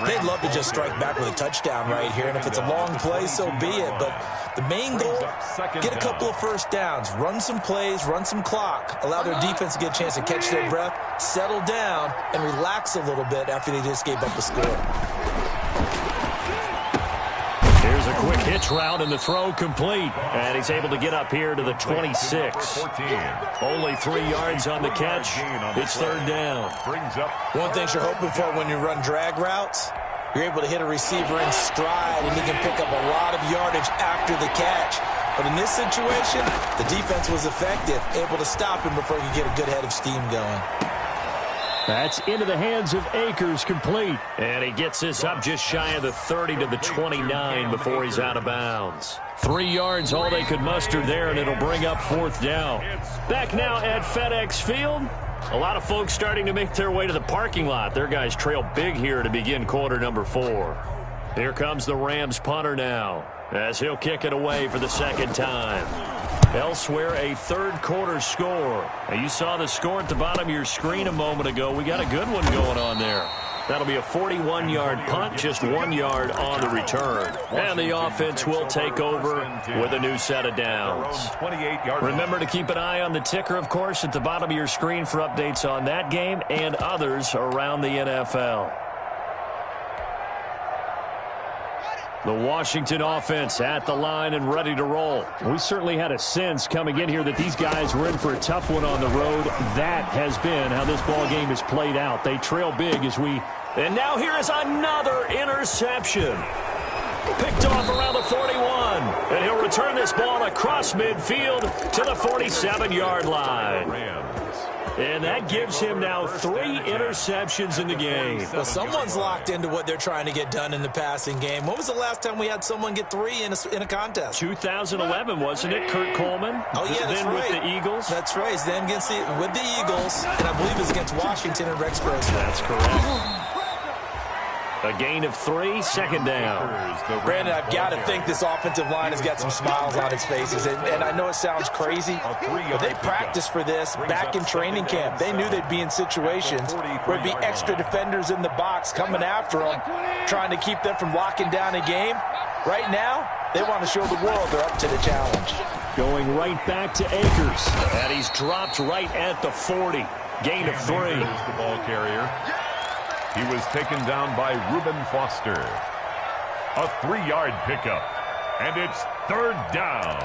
They'd love to just strike back with a touchdown right here, and if it's a long play, so be it. But the main goal, get a couple of first downs, run some plays, run some clock, allow their defense to get a chance to catch their breath, settle down, and relax a little bit after they just gave up a score. Here's a quick hitch route, and the throw complete. And he's able to get up here to the 26. Only 3 yards on the catch. It's 3rd down. One thing you're hoping for when you run drag routes, you're able to hit a receiver in stride, and he can pick up a lot of yardage after the catch. But in this situation, the defense was effective, able to stop him before he could get a good head of steam going. That's into the hands of Akers, complete. And he gets this up just shy of the 30 to the 29 before he's out of bounds. 3 yards, all they could muster there, and it'll bring up 4th down. Back now at FedEx Field. A lot of folks starting to make their way to the parking lot. Their guys trail big here to begin quarter number 4. Here comes the Rams punter now, as he'll kick it away for the 2nd time. Elsewhere, a 3rd quarter score. Now, you saw the score at the bottom of your screen a moment ago. We got a good one going on there. That'll be a 41-yard punt, just 1 yard on the return. And the offense will take over with a new set of downs. Remember to keep an eye on the ticker, of course, at the bottom of your screen for updates on that game and others around the NFL. The Washington offense at the line and ready to roll. We certainly had a sense coming in here that these guys were in for a tough one on the road. That has been how this ball game has played out. They trail big as we... And now here is another interception. Picked off around the 41. And he'll return this ball across midfield to the 47-yard line. And that gives him now 3 interceptions in the game. Well, someone's locked into what they're trying to get done in the passing game. When was the last time we had someone get 3 in a contest? 2011, wasn't it? Kurt Coleman? Oh, yeah, that's then right. With the Eagles? That's right. It's then with the Eagles, and I believe it's against Washington and Rex Grossman. That's correct. A gain of 3, 2nd down. Brandon, I've got to think this offensive line has got some smiles on its faces. And I know it sounds crazy, but they practiced for this back in training camp. They knew they'd be in situations where there'd be extra defenders in the box coming after them, trying to keep them from locking down a game. Right now, they want to show the world they're up to the challenge. Going right back to Akers. And he's dropped right at the 40. Gain of 3. The ball carrier. He was taken down by Reuben Foster. A 3-yard pickup, and it's 3rd down.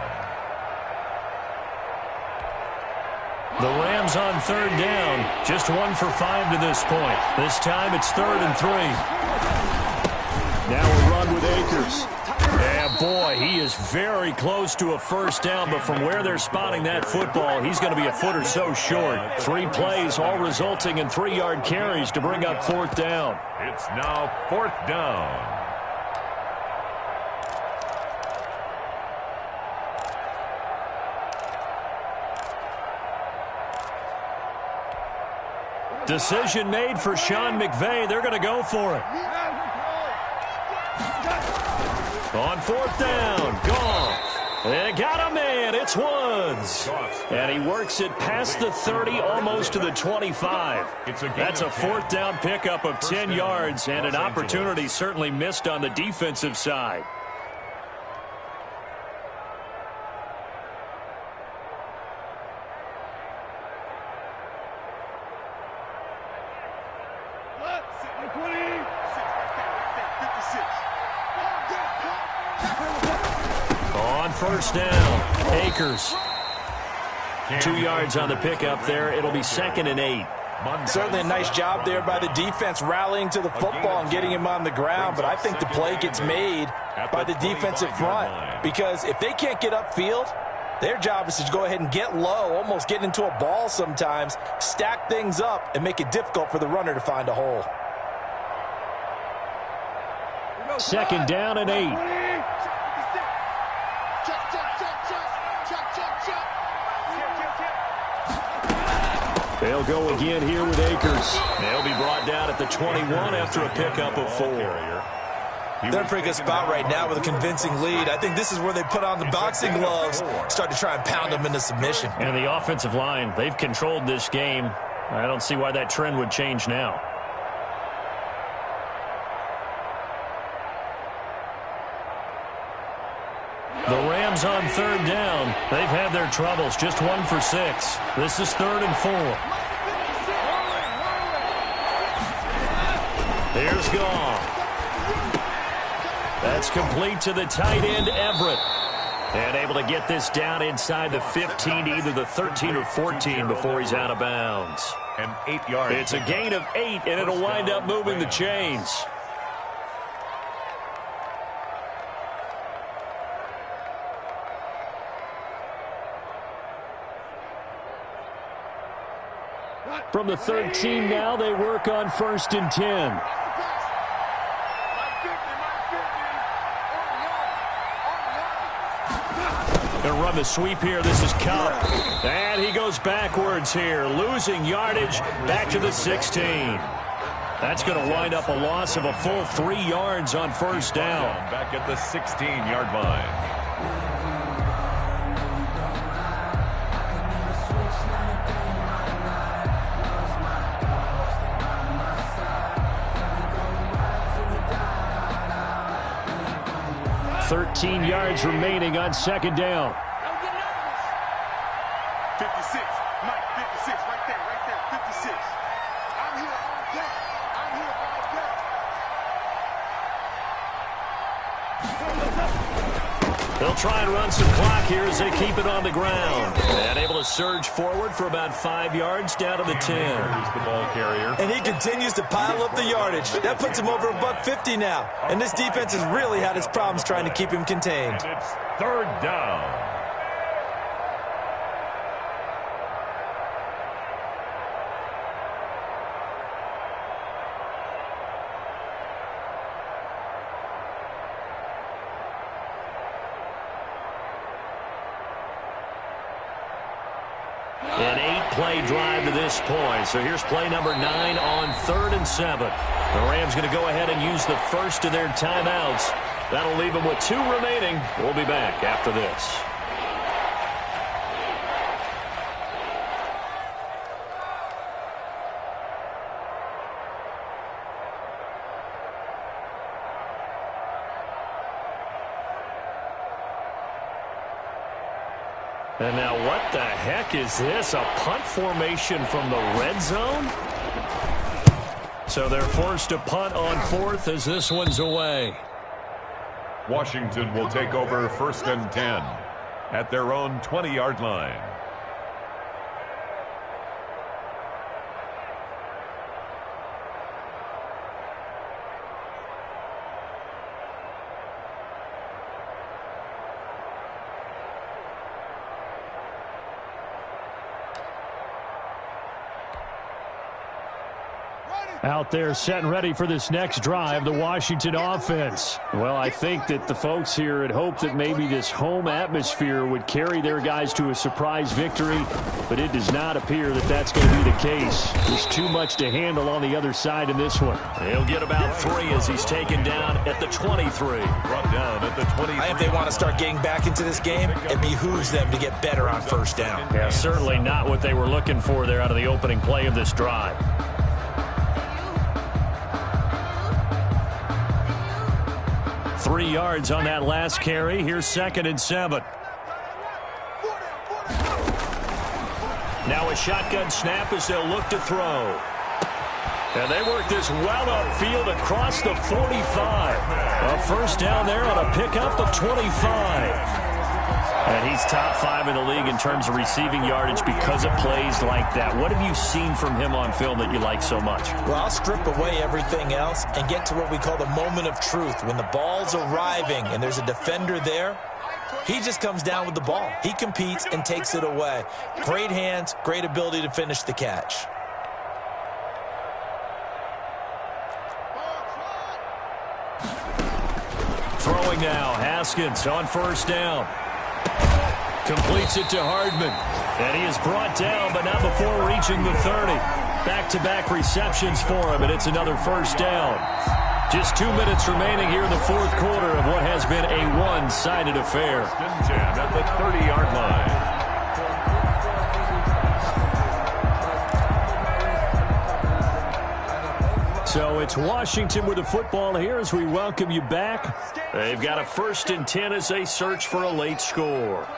The Rams on 3rd down, just 1 for 5 to this point. This time it's 3rd and 3. Now a run with Akers. Yeah, boy, he is very close to a 1st down, but from where they're spotting that football, he's going to be a foot or so short. 3 plays, all resulting in 3-yard carries to bring up 4th down. It's now 4th down. Decision made for Sean McVay. They're going to go for it. On 4th down, Goff. They got a man. It's Woods. And he works it past the 30, almost to the 25. That's a 4th down pickup of 10 yards and an opportunity certainly missed on the defensive side. On 1st down, Akers. 2 yards on the pickup there. It'll be 2nd and 8. Certainly a nice job there by the defense rallying to the football and getting him on the ground, but I think the play gets made by the defensive front because if they can't get upfield, their job is to go ahead and get low, almost get into a ball sometimes, stack things up, and make it difficult for the runner to find a hole. 2nd down and 8. They'll go again here with Akers. They'll be brought down at the 21 after a pickup of 4. They're in a pretty good spot right now with a convincing lead. I think this is where they put on the boxing gloves, start to try and pound them into submission. And the offensive line, they've controlled this game. I don't see why that trend would change now. The Rams on 3rd down. They've had their troubles, just 1 for 6. This is 3rd and 4. Here's Goff. That's complete to the tight end, Everett. And able to get this down inside the 15, either the 13 or 14 before he's out of bounds. An 8-yard. It's a gain of 8, and it'll wind up moving the chains. From the 13 now, they work on 1st and 10. They'll run the sweep here. This is Cup. And he goes backwards here, losing yardage back to the 16. That's going to wind up a loss of a full 3 yards on 1st down. Back at the 16-yard line. Thirteen yards remaining on 2nd down. 56, Mike, 56, right there, 56. I'm here all day. They'll try and run some clock here as they keep it on the ground. And able to surge forward for about 5 yards down to the 10. Here's the ball carrier. And he continues to pile up the yardage. That puts him over $150 now. And this defense has really had its problems trying to keep him contained. And it's 3rd down. An 8-play drive to this point. So here's play number 9 on 3rd and 7. The Rams going to go ahead and use the first of their timeouts. That'll leave them with 2 remaining. We'll be back after this. And now what the heck is this? A punt formation from the red zone? So they're forced to punt on 4th as this one's away. Washington will take over 1st and 10 at their own 20-yard line. Out there set and ready for this next drive, the Washington offense. Well, I think that the folks here had hoped that maybe this home atmosphere would carry their guys to a surprise victory, but it does not appear that that's going to be the case. There's too much to handle on the other side in this one. He'll get about 3 as he's taken down at the 23. Brought down at the 23. If they want to start getting back into this game, it behooves them to get better on 1st down. Yeah, certainly not what they were looking for there out of the opening play of this drive. 3 yards on that last carry. Here's 2nd and 7. Now a shotgun snap as they'll look to throw. And they work this well upfield across the 45. A 1st down there on a pickup of 25. And he's top 5 in the league in terms of receiving yardage because of plays like that. What have you seen from him on film that you like so much? Well, I'll strip away everything else and get to what we call the moment of truth. When the ball's arriving and there's a defender there, he just comes down with the ball. He competes and takes it away. Great hands, great ability to finish the catch. Throwing now, Haskins on 1st down. Completes it to Hardman. And he is brought down, but not before reaching the 30. Back-to-back receptions for him, and it's another 1st down. Just 2 minutes remaining here in the 4th quarter of what has been a one-sided affair. 10 at the 30-yard line. So it's Washington with the football here as we welcome you back. They've got a 1st and 10 as they search for a late score.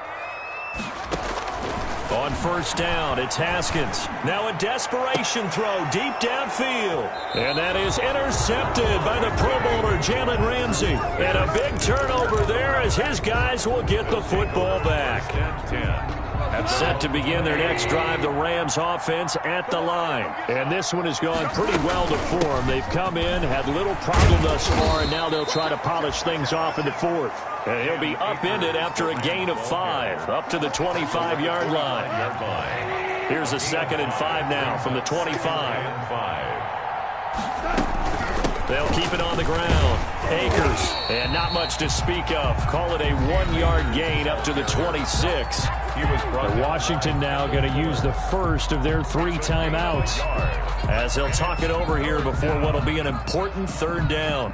On 1st down, it's Haskins. Now a desperation throw deep downfield. And that is intercepted by the Pro Bowler Jalen Ramsey. And a big turnover there as his guys will get the football back. 10. Set to begin their next drive, the Rams offense at the line. And this one has gone pretty well to form. They've come in, had little problem thus far, and now they'll try to polish things off in the 4th. And he'll be upended after a gain of 5, up to the 25-yard line. Here's a 2nd and 5 now from the 25. They'll keep it on the ground. Akers, and not much to speak of. Call it a 1-yard gain up to the 26. Washington now going to use the first of their 3 timeouts as they'll talk it over here before what will be an important 3rd down.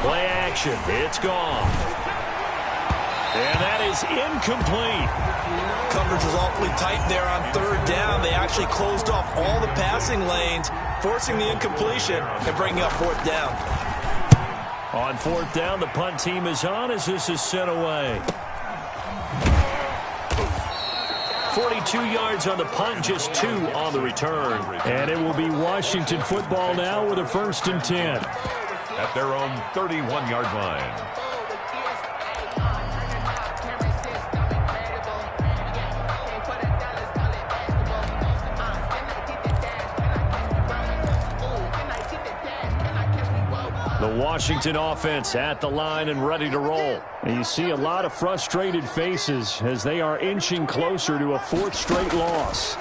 Play action. It's gone. And that is incomplete. Coverage was awfully tight there on 3rd down. They actually closed off all the passing lanes, forcing the incompletion and bringing up 4th down. On 4th down, the punt team is on as this is sent away. 42 yards on the punt, just 2 on the return. And it will be Washington football now with a 1st and 10. At their own 31-yard line. The Washington offense at the line and ready to roll. And you see a lot of frustrated faces as they are inching closer to a 4th straight loss.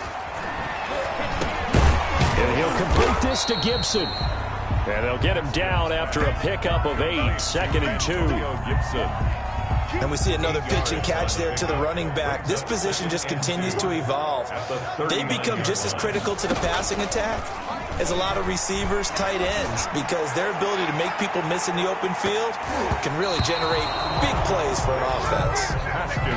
And he'll complete this to Gibson. And they'll get him down after a pickup of 8, 2nd and 2. And we see another pitch and catch there to the running back. This position just continues to evolve. They become just as critical to the passing attack as a lot of receivers, tight ends, because their ability to make people miss in the open field can really generate big plays for an offense.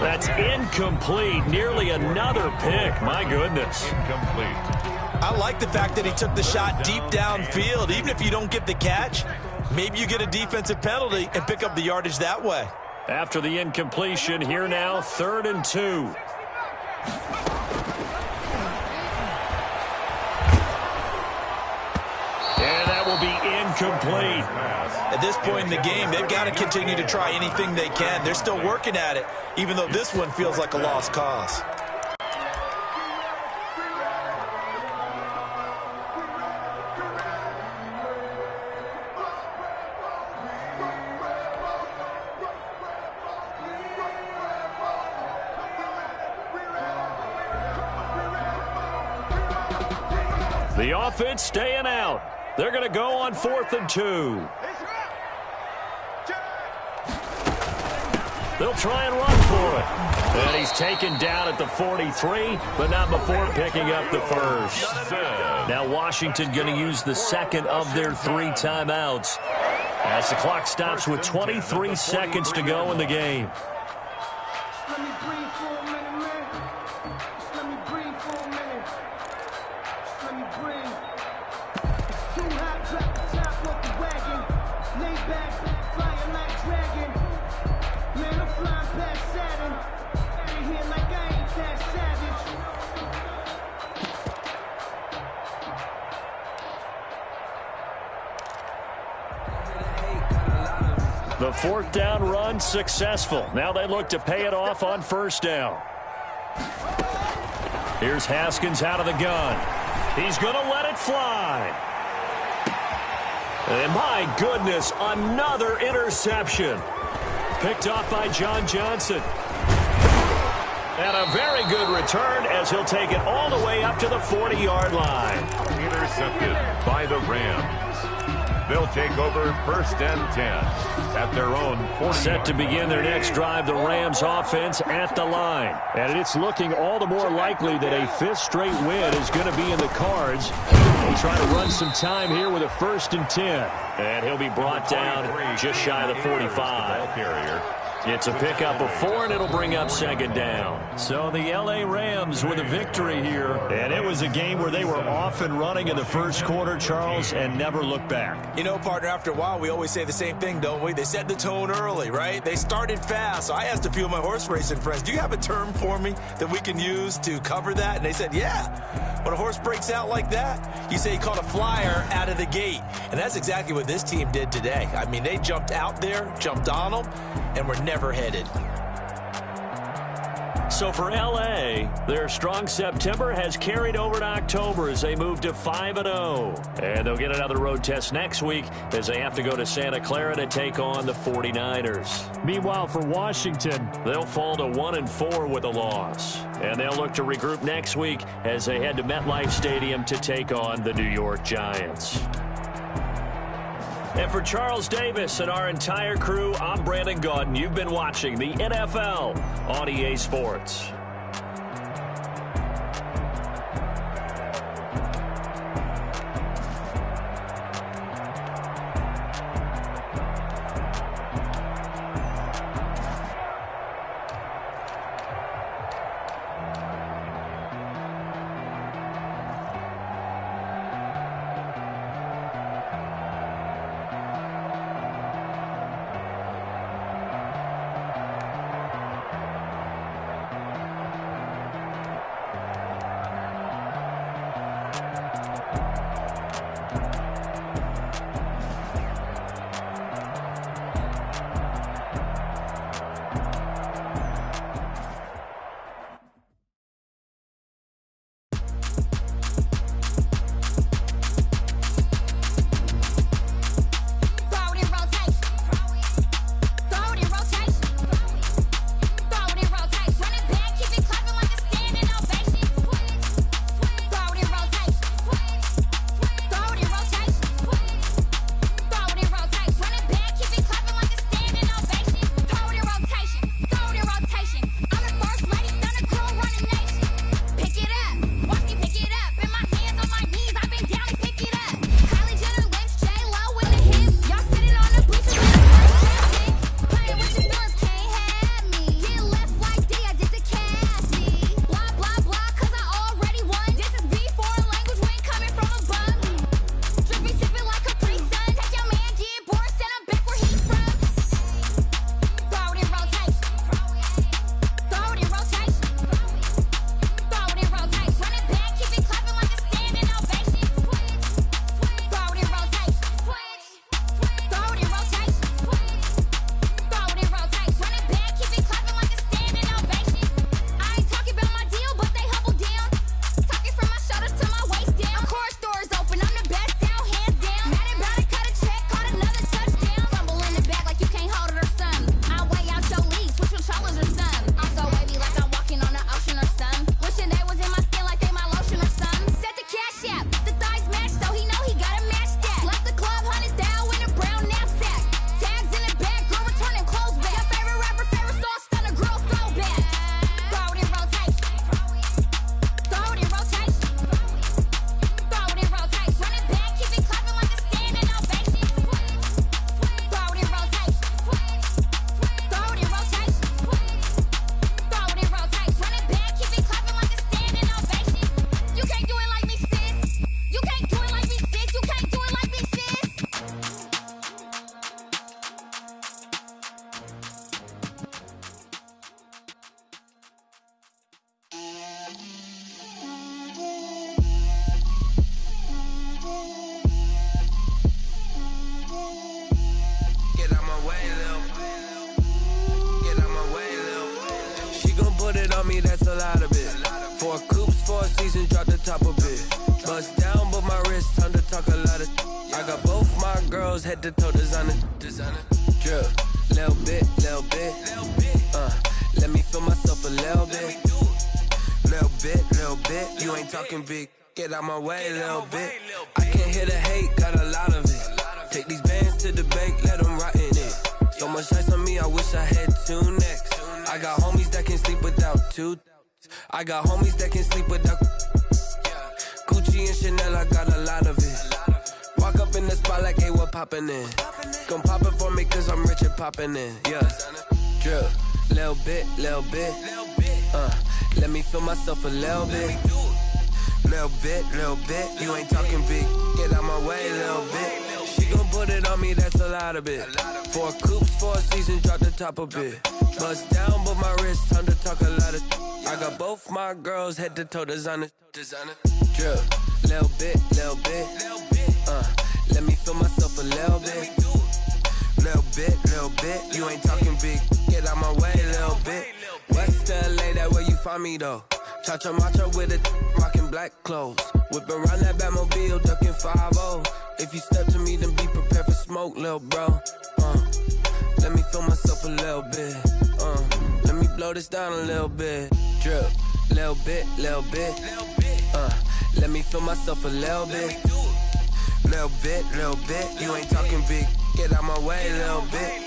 That's incomplete. Nearly another pick. My goodness. Incomplete. I like the fact that he took the shot deep downfield. Even if you don't get the catch, maybe you get a defensive penalty and pick up the yardage that way. After the incompletion, here now, 3rd and 2. And that will be incomplete. At this point in the game, they've got to continue to try anything they can. They're still working at it, even though this one feels like a lost cause. The offense staying out. They're going to go on 4th and 2. They'll try and run for it. And he's taken down at the 43, but not before picking up the first. Now Washington going to use the 2nd of their 3 timeouts as the clock stops with 23 seconds to go in the game. Let me breathe for a minute, man. Just let me breathe for a minute. Just let me breathe. It's too hot, drop the top off the wagon. Lay back, flying like dragon. Man, I'm flying past Saturn. Out of here like I ain't that savage. The 4th down run successful. Now they look to pay it off on 1st down. Here's Haskins out of the gun. He's going to let it fly. And my goodness, another interception. Picked off by John Johnson. And a very good return as he'll take it all the way up to the 40-yard line. Intercepted by the Rams. They'll take over 1st and 10 at their own 40. Set to begin their next drive, the Rams offense at the line. And it's looking all the more likely that a 5th straight win is going to be in the cards. He'll try to run some time here with a 1st and 10. And he'll be brought down just shy of the 45. It's a pickup of 4, and it'll bring up 2nd down. So the L.A. Rams with a victory here. And it was a game where they were off and running in the 1st quarter, Charles, and never looked back. You know, partner, after a while, we always say the same thing, don't we? They set the tone early, right? They started fast. So I asked a few of my horse racing friends, do you have a term for me that we can use to cover that? And they said, yeah. When a horse breaks out like that, you say he caught a flyer out of the gate. And that's exactly what this team did today. I mean, they jumped out there, jumped on them, and were never headed. So for L.A., their strong September has carried over to October as they move to 5-0. And they'll get another road test next week as they have to go to Santa Clara to take on the 49ers. Meanwhile, for Washington, they'll fall to 1-4 with a loss. And they'll look to regroup next week as they head to MetLife Stadium to take on the New York Giants. And for Charles Davis and our entire crew, I'm Brandon Gaudin. You've been watching the NFL on EA Sports. a lot of it. 4 coops, 4 seasons, drop the top a bit. Bust down, but my wrist, time to talk a lot of. I got both my girls head to toe designer. Drip, little bit. Let me feel myself a little bit. Little bit. You ain't talking big. Get out my way, little bit. I can't hear the hate, got a lot of it. Take these bands to the bank, let them rot in it. So much ice on me, I wish I had 2 necks. I got homies that can sleep without 2. I got homies that can sleep without Gucci and Chanel, I got a lot of it. Walk up in the spot like, hey, what poppin' in? Come pop it for me, cause I'm rich and poppin' in. Yeah, drip, little bit. Let me feel myself a little bit. Little bit. You ain't talking big. Get out my way, little bit. She gon' put it on me, that's a lot of it. 4 coops, 4 seasons, drop the top a bit. Bust down, but my wrist, time to talk a lot of. I got both my girls head to toe designer. Drip, little bit. Let me feel myself a little bit. Little bit. You ain't talking big. Get out my way, little bit. West LA, that where you find me though. Cha-cha matcha with a rockin' black clothes. Whip around that Batmobile, ducking 5-0. If you step to me, then be prepared for smoke, lil' bro. Let me feel myself a little bit. Let me blow this down a little bit. Drip, little bit. Let me feel myself a little bit. Little bit. You ain't talking big. Get out my way, little bit.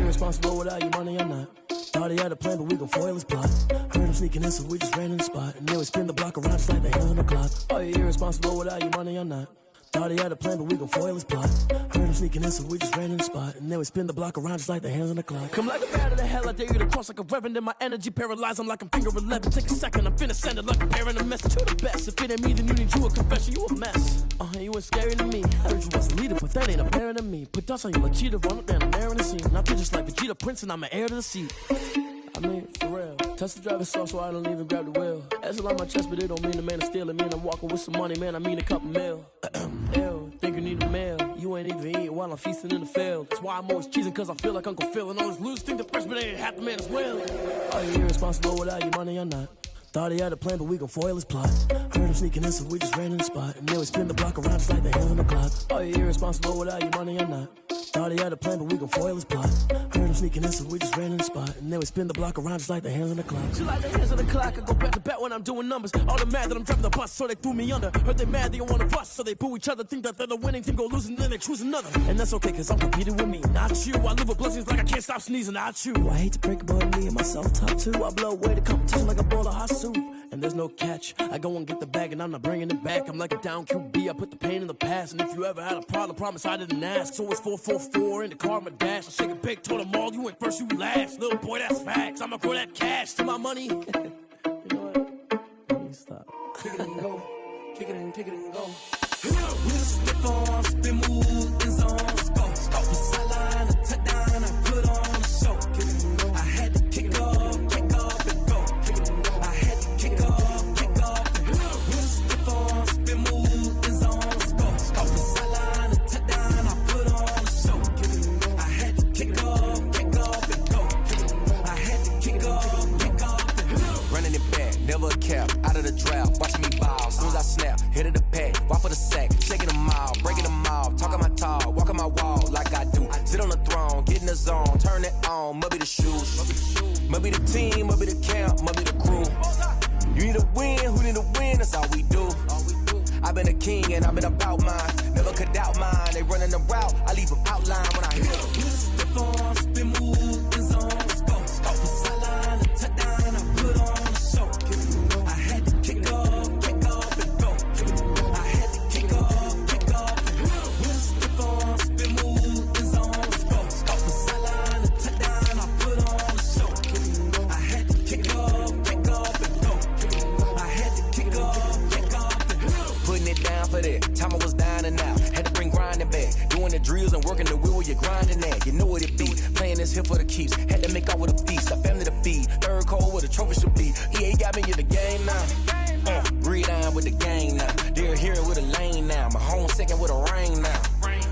Irresponsible without your money or not. Thought he had a plan, but we gon' foil his plot. Heard him sneaking in, so we just ran in the spot. And then we spin the block around just like the hands on the clock. Are you irresponsible without your money or not? Thought he had a plan, but we gon' foil his plot. Heard him sneaking in, so we just ran in the spot. And then we spin the block around just like the hands on the clock. Come like a bat of the hell, I dare you to cross like a reverend. And my energy paralyzed, I'm like I'm finger 11. Take a second, I'm finna send it like a parent a message. You the best, if it ain't me, then you need you a confession. You a mess, you ain't scary to me. Heard you was a leader, but that ain't apparent to me. Put dust on you like cheetah, run up down the air in the scene. Now just like Vegeta Prince, and I'm an heir to the seat. I mean, for real. Touch the driver's soft, so I don't even grab the wheel. That's on my chest, but it don't mean the man is stealing. Man, I'm walking with some money, man, I mean a couple mil. Ew, think you need a meal. You ain't even eating while I'm feasting in the field. That's why I'm always cheesing, cause I feel like Uncle Phil. And all those losers think the freshman ain't half the man as well. Are you irresponsible without your money or not? Thought he had a plan, but we gon' foil his plot. Heard him sneaking in, so we just ran in the spot. And then we spin the block around just like the hands on the clock. Are you irresponsible without your money or not? Thought he had a plan, but we gon' foil his plot. Heard him sneaking in, so we just ran in the spot. And then we spin the block around just like the hands on the clock. Just like the hands on the clock, I go back to back when I'm doing numbers. All the mad that I'm driving the bus, so they threw me under. Heard they mad, they don't wanna bust, so they boo each other. Think that they're the winning team, go losing, then they choose another. And that's okay, cause I'm competing with me, not you. I live with blessings like I can't stop sneezing, not you. I hate to break it, but me and myself top two. I blow away the competition like a bowl of hot soup. And there's no catch. I go and get the bag and I'm not bringing it back. I'm like a down QB, I put the pain in the past. And if you ever had a problem, promise I didn't ask. So it's 444 in the car, my dash. I shake a big, told them all, you went first, you last. Little boy, that's facts. I'ma throw that cash to my money. You know what? Let me stop. Kick it and go. Kick it and go. With a stiff on, spin move, in zone, go. From sideline to touchdown, I put on a show. I had to kick off and go. I had to kick off and go. With a stiff on, spin move, in zone, go. From sideline to touchdown, I put on a show. I had to kick off and go. I had to kick off and go. Running it back, never a cap, out of the draft. Watching me ball, soon as I snap, hit of the pack, walk for the sack, shaking them all, breaking them all, talking my talk, walking my wall like I do. Sit on the throne, get in the zone, turn it on, must be the shoes, must be the team, must be the camp, must be the crew. You need a win, who need a win, that's all we do. I've been a king and I've been about mine, never could doubt mine. They running the route, I leave them outline when I hit them. Step on, spin move, in zone, go. From sideline to touchdown, I put on a show. I had to kick off and go. I had to kick off and go. Step on, spin move, in zone, go. From sideline to touchdown, I put on a show. I had to kick off and go. I had to kick off and go. Putting it down for that, time cold where the trophy should be. EA got me in the game now. Read on with the game now. They're here with a lane now. My home second with a ring now.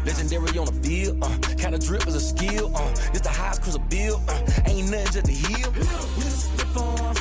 Legendary on the field, kinda drip is a skill, it's the highest cruiser bill, ain't nothing just to heal.